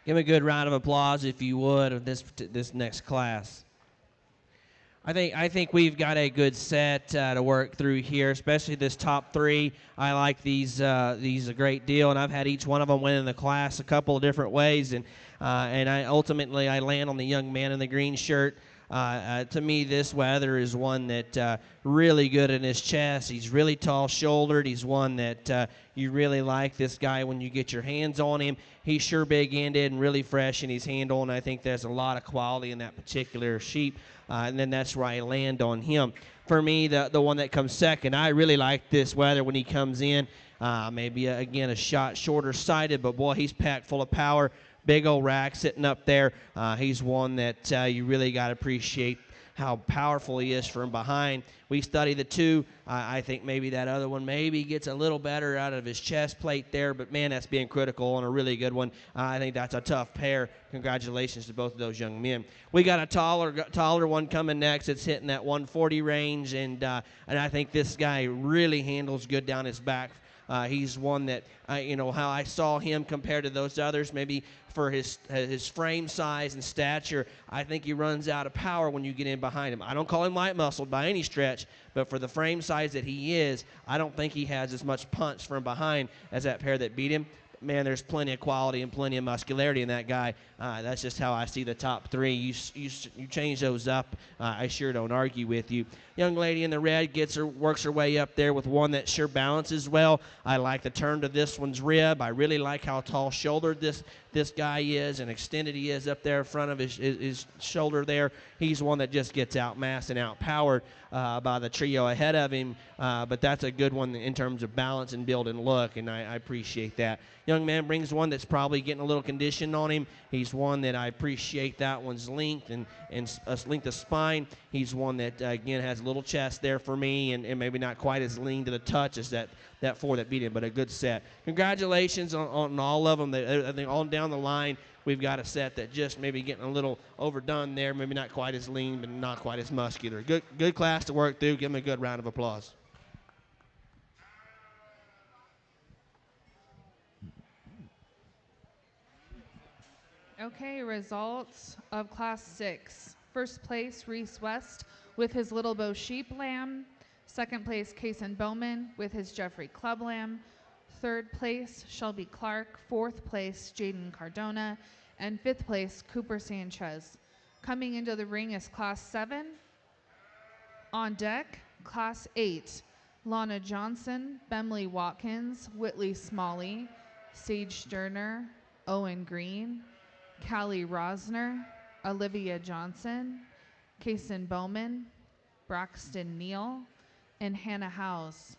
Give him a good round of applause, if you would, of this next class. I think we've got a good set to work through here, especially this top three. I like these a great deal, and I've had each one of them win in the class a couple of different ways, and I ultimately land on the young man in the green shirt. To me, this Weather is one that really good in his chest. He's really tall-shouldered. He's one that you really like. This guy, when you get your hands on him, he's sure big-ended and really fresh in his handle, and I think there's a lot of quality in that particular sheep. And then that's where I land on him. For me, the one that comes second, I really like this Weather when he comes in. Maybe, again, a shot shorter-sighted, but, boy, he's packed full of power. Big old rack sitting up there. He's one that you really got to appreciate how powerful he is from behind. We study the two. I think maybe that other one maybe gets a little better out of his chest plate there, but, man, that's being critical on a really good one. I think that's a tough pair. Congratulations to both of those young men. We got a taller one coming next. It's hitting that 140 range, and I think this guy really handles good down his back. He's one that, how I saw him compared to those others, maybe for his frame size and stature, I think he runs out of power when you get in behind him. I don't call him light-muscled by any stretch, but for the frame size that he is, I don't think he has as much punch from behind as that pair that beat him. Man, there's plenty of quality and plenty of muscularity in that guy. That's just how I see the top three. You change those up, I sure don't argue with you. Young lady in the red works her way up there with one that sure balances well. I like the turn to this one's rib. I really like how tall-shouldered this guy is and extended he is up there in front of his shoulder there. He's one that just gets outmassed and outpowered by the trio ahead of him, but that's a good one in terms of balance and build and look, and I appreciate that. Young man brings one that's probably getting a little condition on him. He's one that I appreciate that one's length and length of spine. He's one that, again, has a little chest there for me and maybe not quite as lean to the touch as that four that beat him, but a good set. Congratulations on all of them. I think all down the line, we've got a set that just maybe getting a little overdone there, maybe not quite as lean, but not quite as muscular. Good class to work through. Give them a good round of applause. Okay, results of Class 6. First place, Reese West with his Little Bow Sheep Lamb. Second place, Kason Bowman with his Jeffrey Club Lamb. Third place, Shelby Clark. Fourth place, Jaden Cardona. And fifth place, Cooper Sanchez. Coming into the ring is Class 7. On deck, Class 8, Lana Johnson, Bemley Watkins, Whitley Smalley, Sage Sterner, Owen Green, Callie Rosner, Olivia Johnson, Kason Bowman, Braxton Neal, and Hannah House.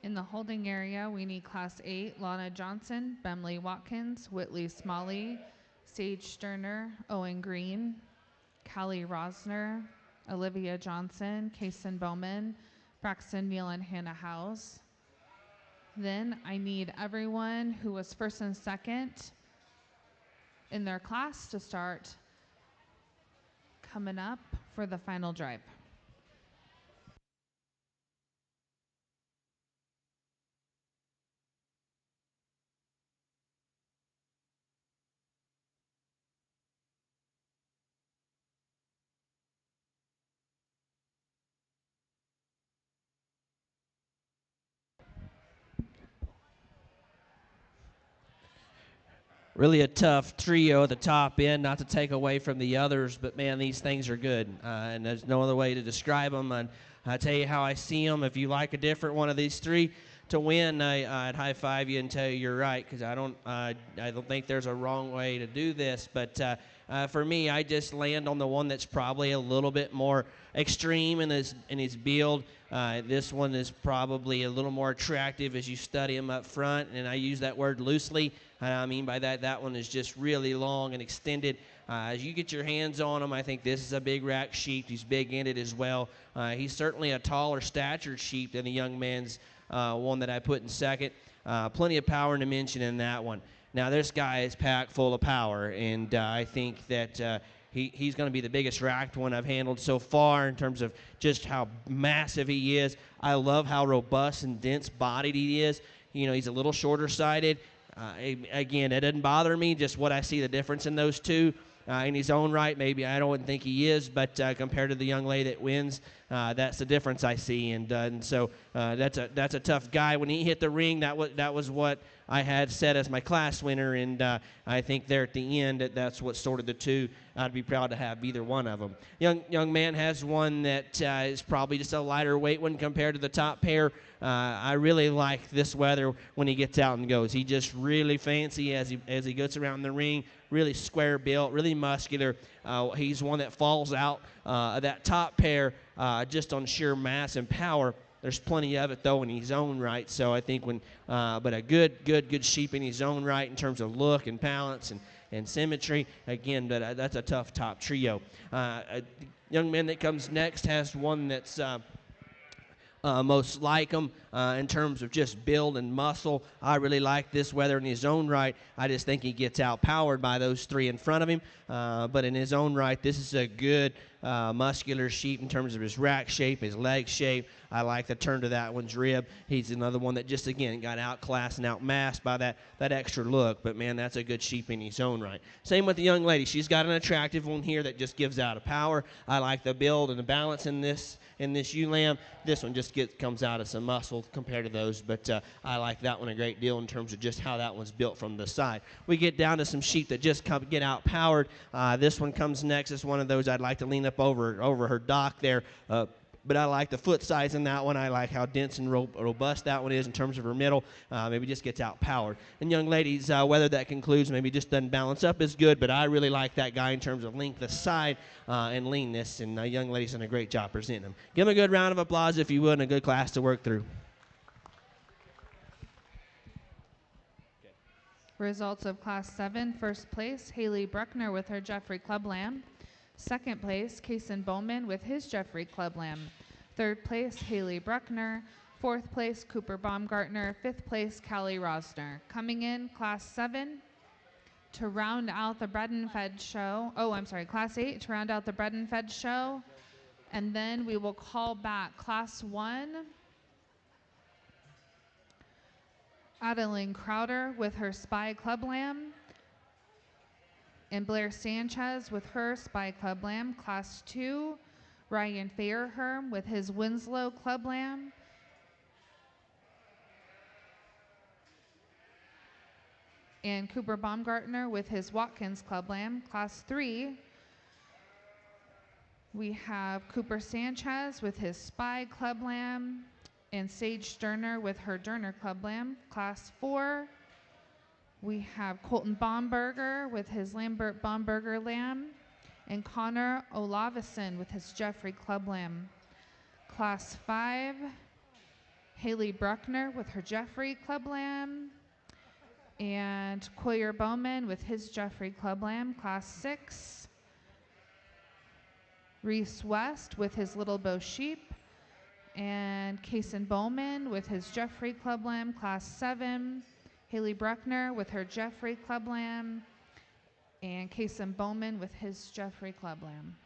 In the holding area, we need Class 8, Lana Johnson, Bemley Watkins, Whitley Smalley, Sage Sterner, Owen Green, Callie Rosner, Olivia Johnson, Kason Bowman, Braxton Neal, and Hannah House. Then I need everyone who was first and second in their class to start coming up for the final drive. Really a tough trio at the top end, not to take away from the others, but man, these things are good, and there's no other way to describe them. And I tell you how I see them. If you like a different one of these three to win, I'd high five you and tell you you're right, because I don't think there's a wrong way to do this. But for me, I just land on the one that's probably a little bit more extreme in his build. This one is probably a little more attractive as you study him up front, and I use that word loosely. I mean by that one is just really long and extended. As you get your hands on him, I think this is a big rack sheep. He's big-ended as well. He's certainly a taller statured sheep than the young man's one that I put in second. Plenty of power and dimension in that one. Now, this guy is packed full of power, and I think that he's going to be the biggest racked one I've handled so far in terms of just how massive he is. I love how robust and dense-bodied he is. You know, he's a little shorter-sided. Again, it doesn't bother me, just what I see the difference in those two. In his own right, maybe I don't think he is, but compared to the young lady that wins, that's the difference I see. And so that's a tough guy. When he hit the ring, that was what I had set as my class winner, and I think there at the end that's what sorted the two. I'd be proud to have either one of them. Young man has one that is probably just a lighter weight one compared to the top pair. I really like this weather when he gets out and goes. He just really fancy as he goes around the ring. Really square built, really muscular. He's one that falls out of that top pair just on sheer mass and power. There's plenty of it though in his own right. So I think but a good sheep in his own right in terms of look and balance and symmetry. Again, but that's a tough top trio. A young man that comes next has one that's most like him in terms of just build and muscle. I really like this weather in his own right. I just think he gets outpowered by those three in front of him. But in his own right, this is a good muscular sheep in terms of his rack shape, his leg shape. I like the turn to that one's rib. He's another one that just, again, got outclassed and outmassed by that extra look. But, man, that's a good sheep in his own right. Same with the young lady. She's got an attractive one here that just gives out a power. I like the build and the balance in this ewe lamb. This one just comes out of some muscle compared to those, but I like that one a great deal in terms of just how that one's built from the side. We get down to some sheep that just get out-powered. This one comes next. It's one of those I'd like to lean up over her dock there. But I like the foot size in that one. I like how dense and robust that one is in terms of her middle. Maybe just gets out-powered. And young ladies, whether that concludes, maybe just doesn't balance up as good, but I really like that guy in terms of length of side and leanness, and young ladies done a great job presenting them. Give them a good round of applause, if you would, and a good class to work through. Results of Class 7, first place, Haley Bruckner with her Jeffrey Club Lamb. Second place, Kason Bowman with his Jeffrey Club Lamb. Third place, Haley Bruckner. Fourth place, Cooper Baumgartner. Fifth place, Callie Rosner. Coming in, Class 7 to round out the Bread and Fed show. Oh, I'm sorry, Class 8 to round out the Bread and Fed show. And then we will call back Class 1. Adeline Crowder with her Spy Club Lamb. And Blair Sanchez with her Spy Club Lamb. Class 2, Ryan Fairherm with his Winslow Club Lamb. And Cooper Baumgartner with his Watkins Club Lamb. Class 3, we have Cooper Sanchez with his Spy Club Lamb and Sage Sterner with her Derner Club Lamb. Class 4, we have Colton Baumberger with his Lambert Baumberger Lamb and Connor Olavison with his Jeffrey Club Lamb. Class 5, Haley Bruckner with her Jeffrey Club Lamb, and Coyer Bowman with his Jeffrey Club Lamb, Class 6. Reese West with his Little Bow Sheep, and Kason Bowman with his Jeffrey Club Lamb, Class 7. Haley Bruckner with her Jeffrey Club Lamb, and Kason Bowman with his Jeffrey Club Lamb.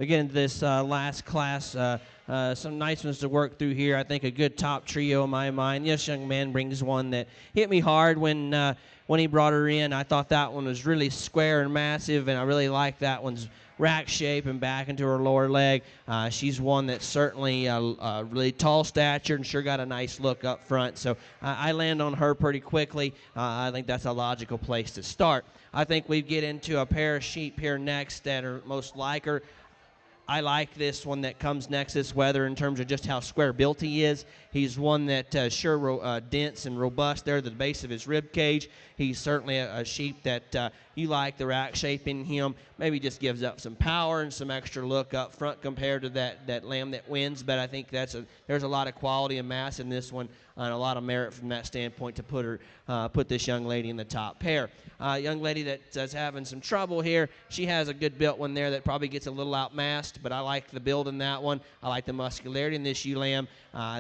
again, this last class, some nice ones to work through here. I think a good top trio in my mind. This young man brings one that hit me hard when he brought her in. I thought that one was really square and massive, and I really like that one's rack shape and back into her lower leg. She's one that's certainly really tall stature and sure got a nice look up front. So I land on her pretty quickly. I think that's a logical place to start. I think we get into a pair of sheep here next that are most like her. I like this one that comes next this weather in terms of just how square built he is. He's one that sure dense and robust there at the base of his rib cage. He's certainly a sheep that you like the rack shape in him. Maybe just gives up some power and some extra look up front compared to that lamb that wins. But I think there's a lot of quality and mass in this one and a lot of merit from that standpoint to put this young lady in the top pair. Young lady that's having some trouble here. She has a good built one there that probably gets a little outmassed, but I like the build in that one. I like the muscularity in this ewe lamb.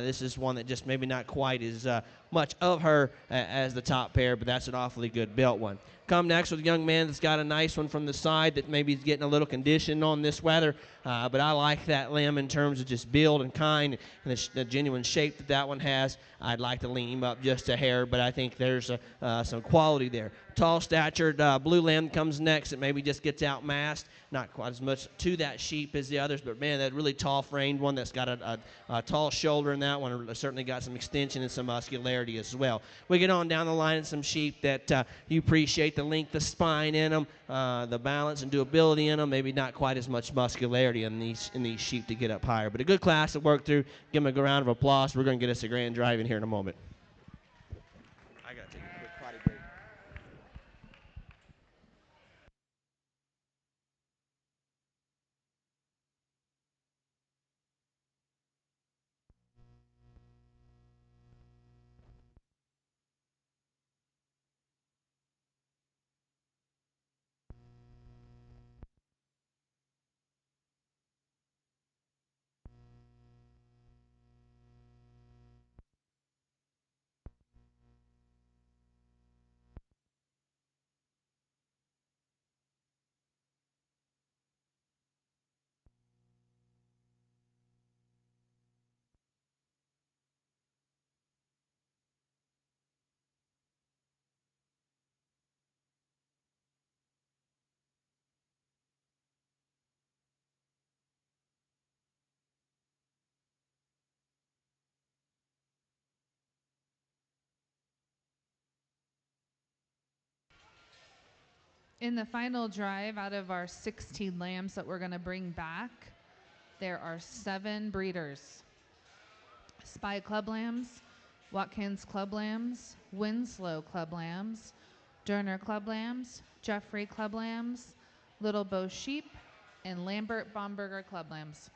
This is one that just maybe not quite as much of her as the top pair, but that's an awfully good built one. Come next with a young man that's got a nice one from the side that maybe is getting a little conditioned on this weather, but I like that limb in terms of just build and kind and the genuine shape that one has. I'd like to lean him up just a hair, but I think there's some quality there. Tall statured blue lamb comes next. It maybe just gets outmassed. Not quite as much to that sheep as the others, but man, that really tall framed one that's got a tall shoulder in that one certainly got some extension and some muscularity as well. We get on down the line in some sheep that you appreciate the length of spine in them, the balance and durability in them. Maybe not quite as much muscularity in these sheep to get up higher, but a good class to work through. Give them a round of applause. We're going to get us a grand drive in here in a moment. I got to take a quick potty break. In the final drive, out of our 16 lambs that we're going to bring back, there are 7 breeders. Spy Club Lambs, Watkins Club Lambs, Winslow Club Lambs, Durner Club Lambs, Jeffrey Club Lambs, Little Bow Sheep, and Lambert Baumberger Club Lambs.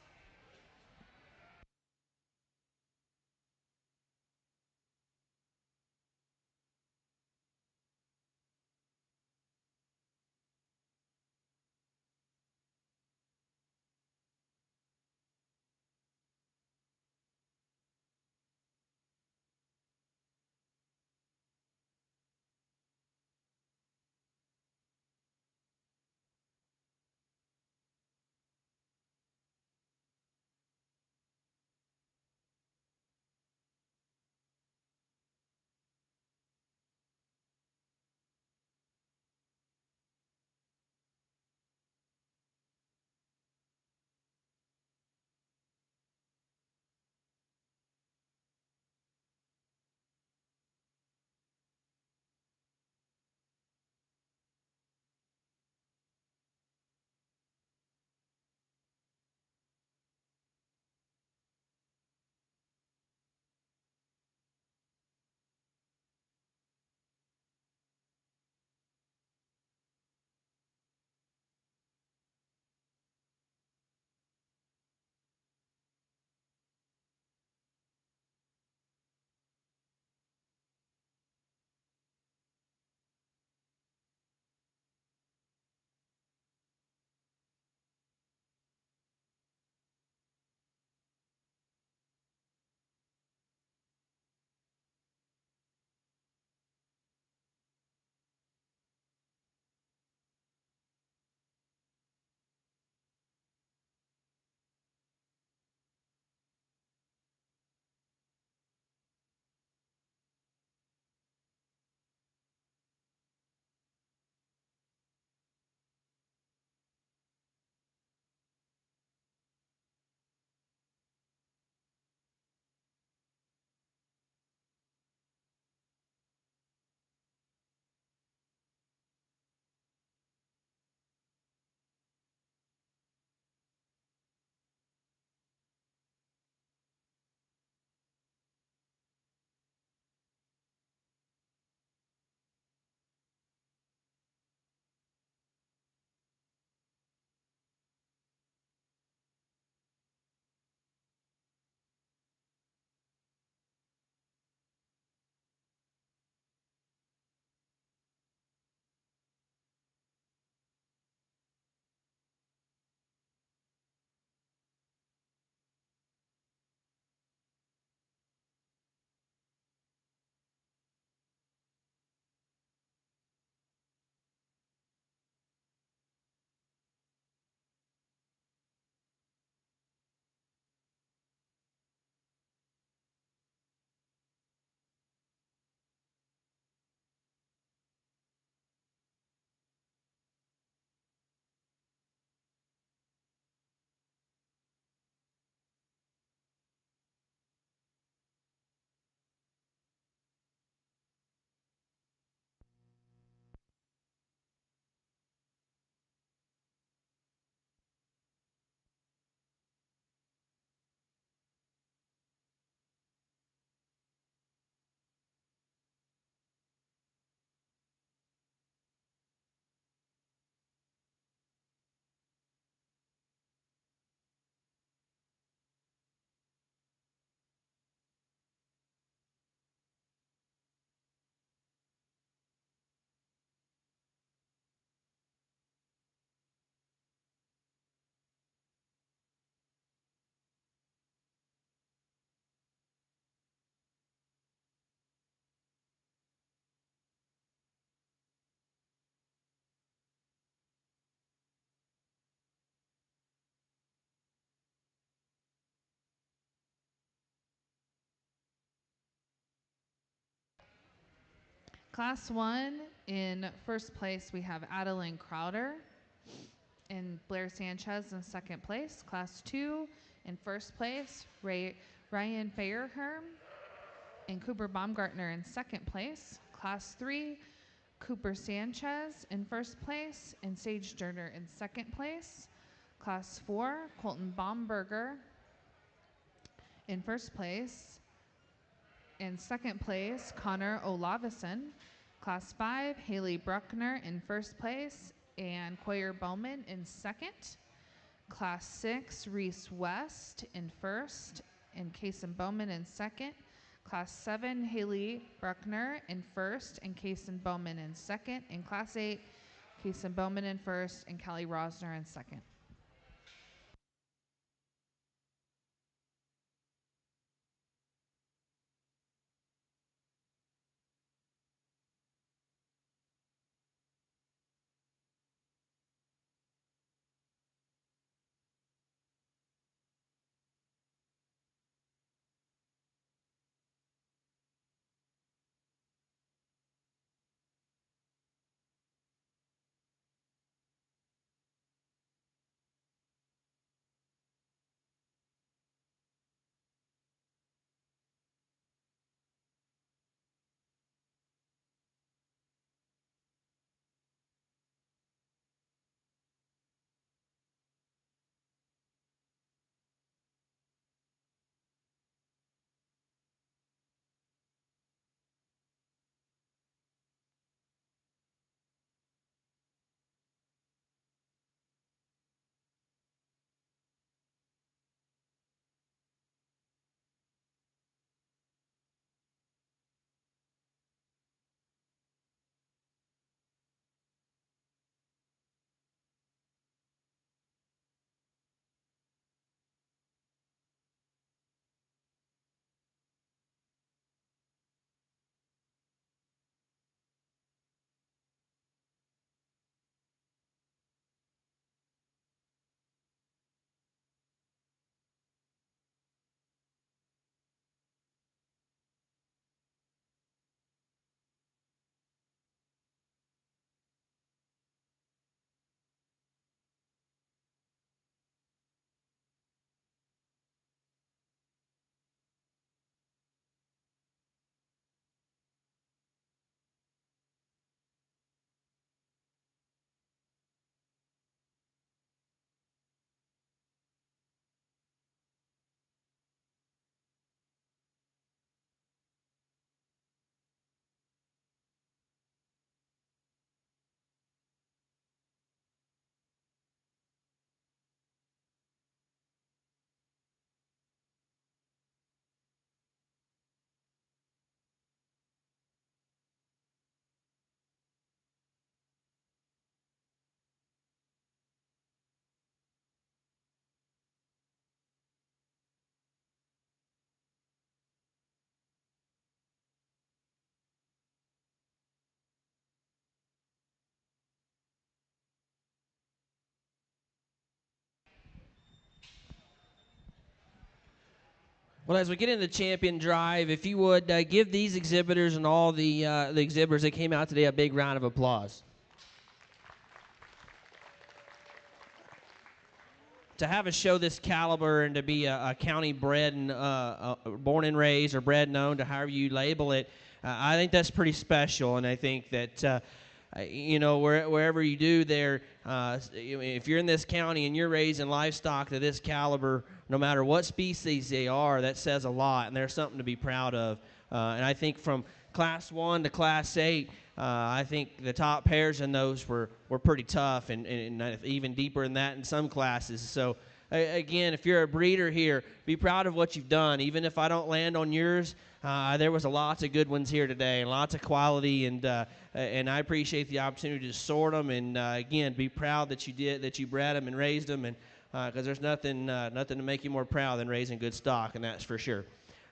Class 1, in first place, we have Adeline Crowder and Blair Sanchez in second place. Class 2, in first place, Ryan Fairherm and Cooper Baumgartner in second place. Class 3, Cooper Sanchez in first place and Sage Durner in second place. Class 4, Colton Baumberger in first place. In second place, Connor Olavison. Class 5, Haley Bruckner in first place and Quayer Bowman in second. Class 6, Reese West in first and Kason Bowman in second. Class 7, Haley Bruckner in first and Kason Bowman in second. In Class 8, Kason Bowman in first and Kelly Rosner in second. Well, as we get into the champion drive, if you would give these exhibitors and all the exhibitors that came out today a big round of applause. To have a show this caliber and to be a county bred and born and raised or bred and owned, or however you label it, I think that's pretty special. And I think that wherever you do there, if you're in this county and you're raising livestock to this caliber, no matter what species they are, that says a lot, and there's something to be proud of. And I think from Class 1 to Class 8, I think the top pairs in those were pretty tough, and even deeper than that in some classes. So, again, if you're a breeder here, be proud of what you've done. Even if I don't land on yours, there was lots of good ones here today, and lots of quality, and I appreciate the opportunity to sort them. And again, be proud that you bred them and raised them, and because there's nothing to make you more proud than raising good stock, and that's for sure.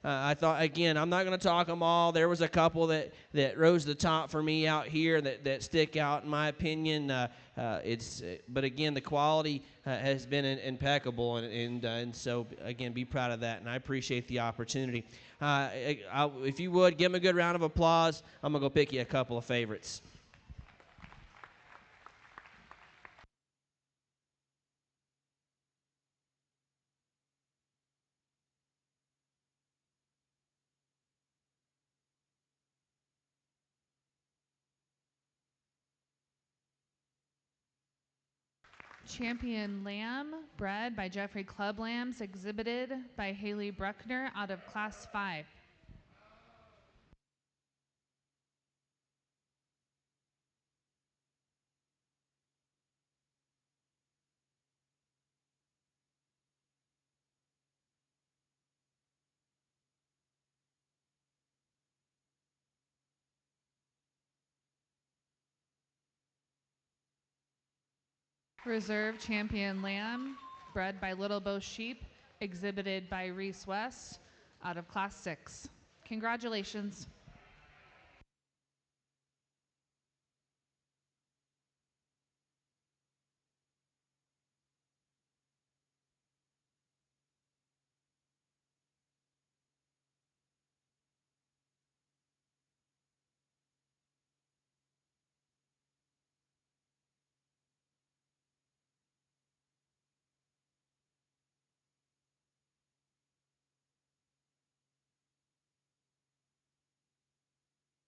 I thought, again, I'm not going to talk them all. There was a couple that rose to the top for me out here that stick out in my opinion. But again, the quality has been impeccable, and so again, be proud of that. And I appreciate the opportunity. If you would give them a good round of applause, I'm gonna go pick you a couple of favorites. Champion lamb, bred by Jeffrey Club Lambs, exhibited by Haley Bruckner out of Class 5. Reserve champion lamb, bred by Little Bow Sheep, exhibited by Reese West out of Class 6. Congratulations.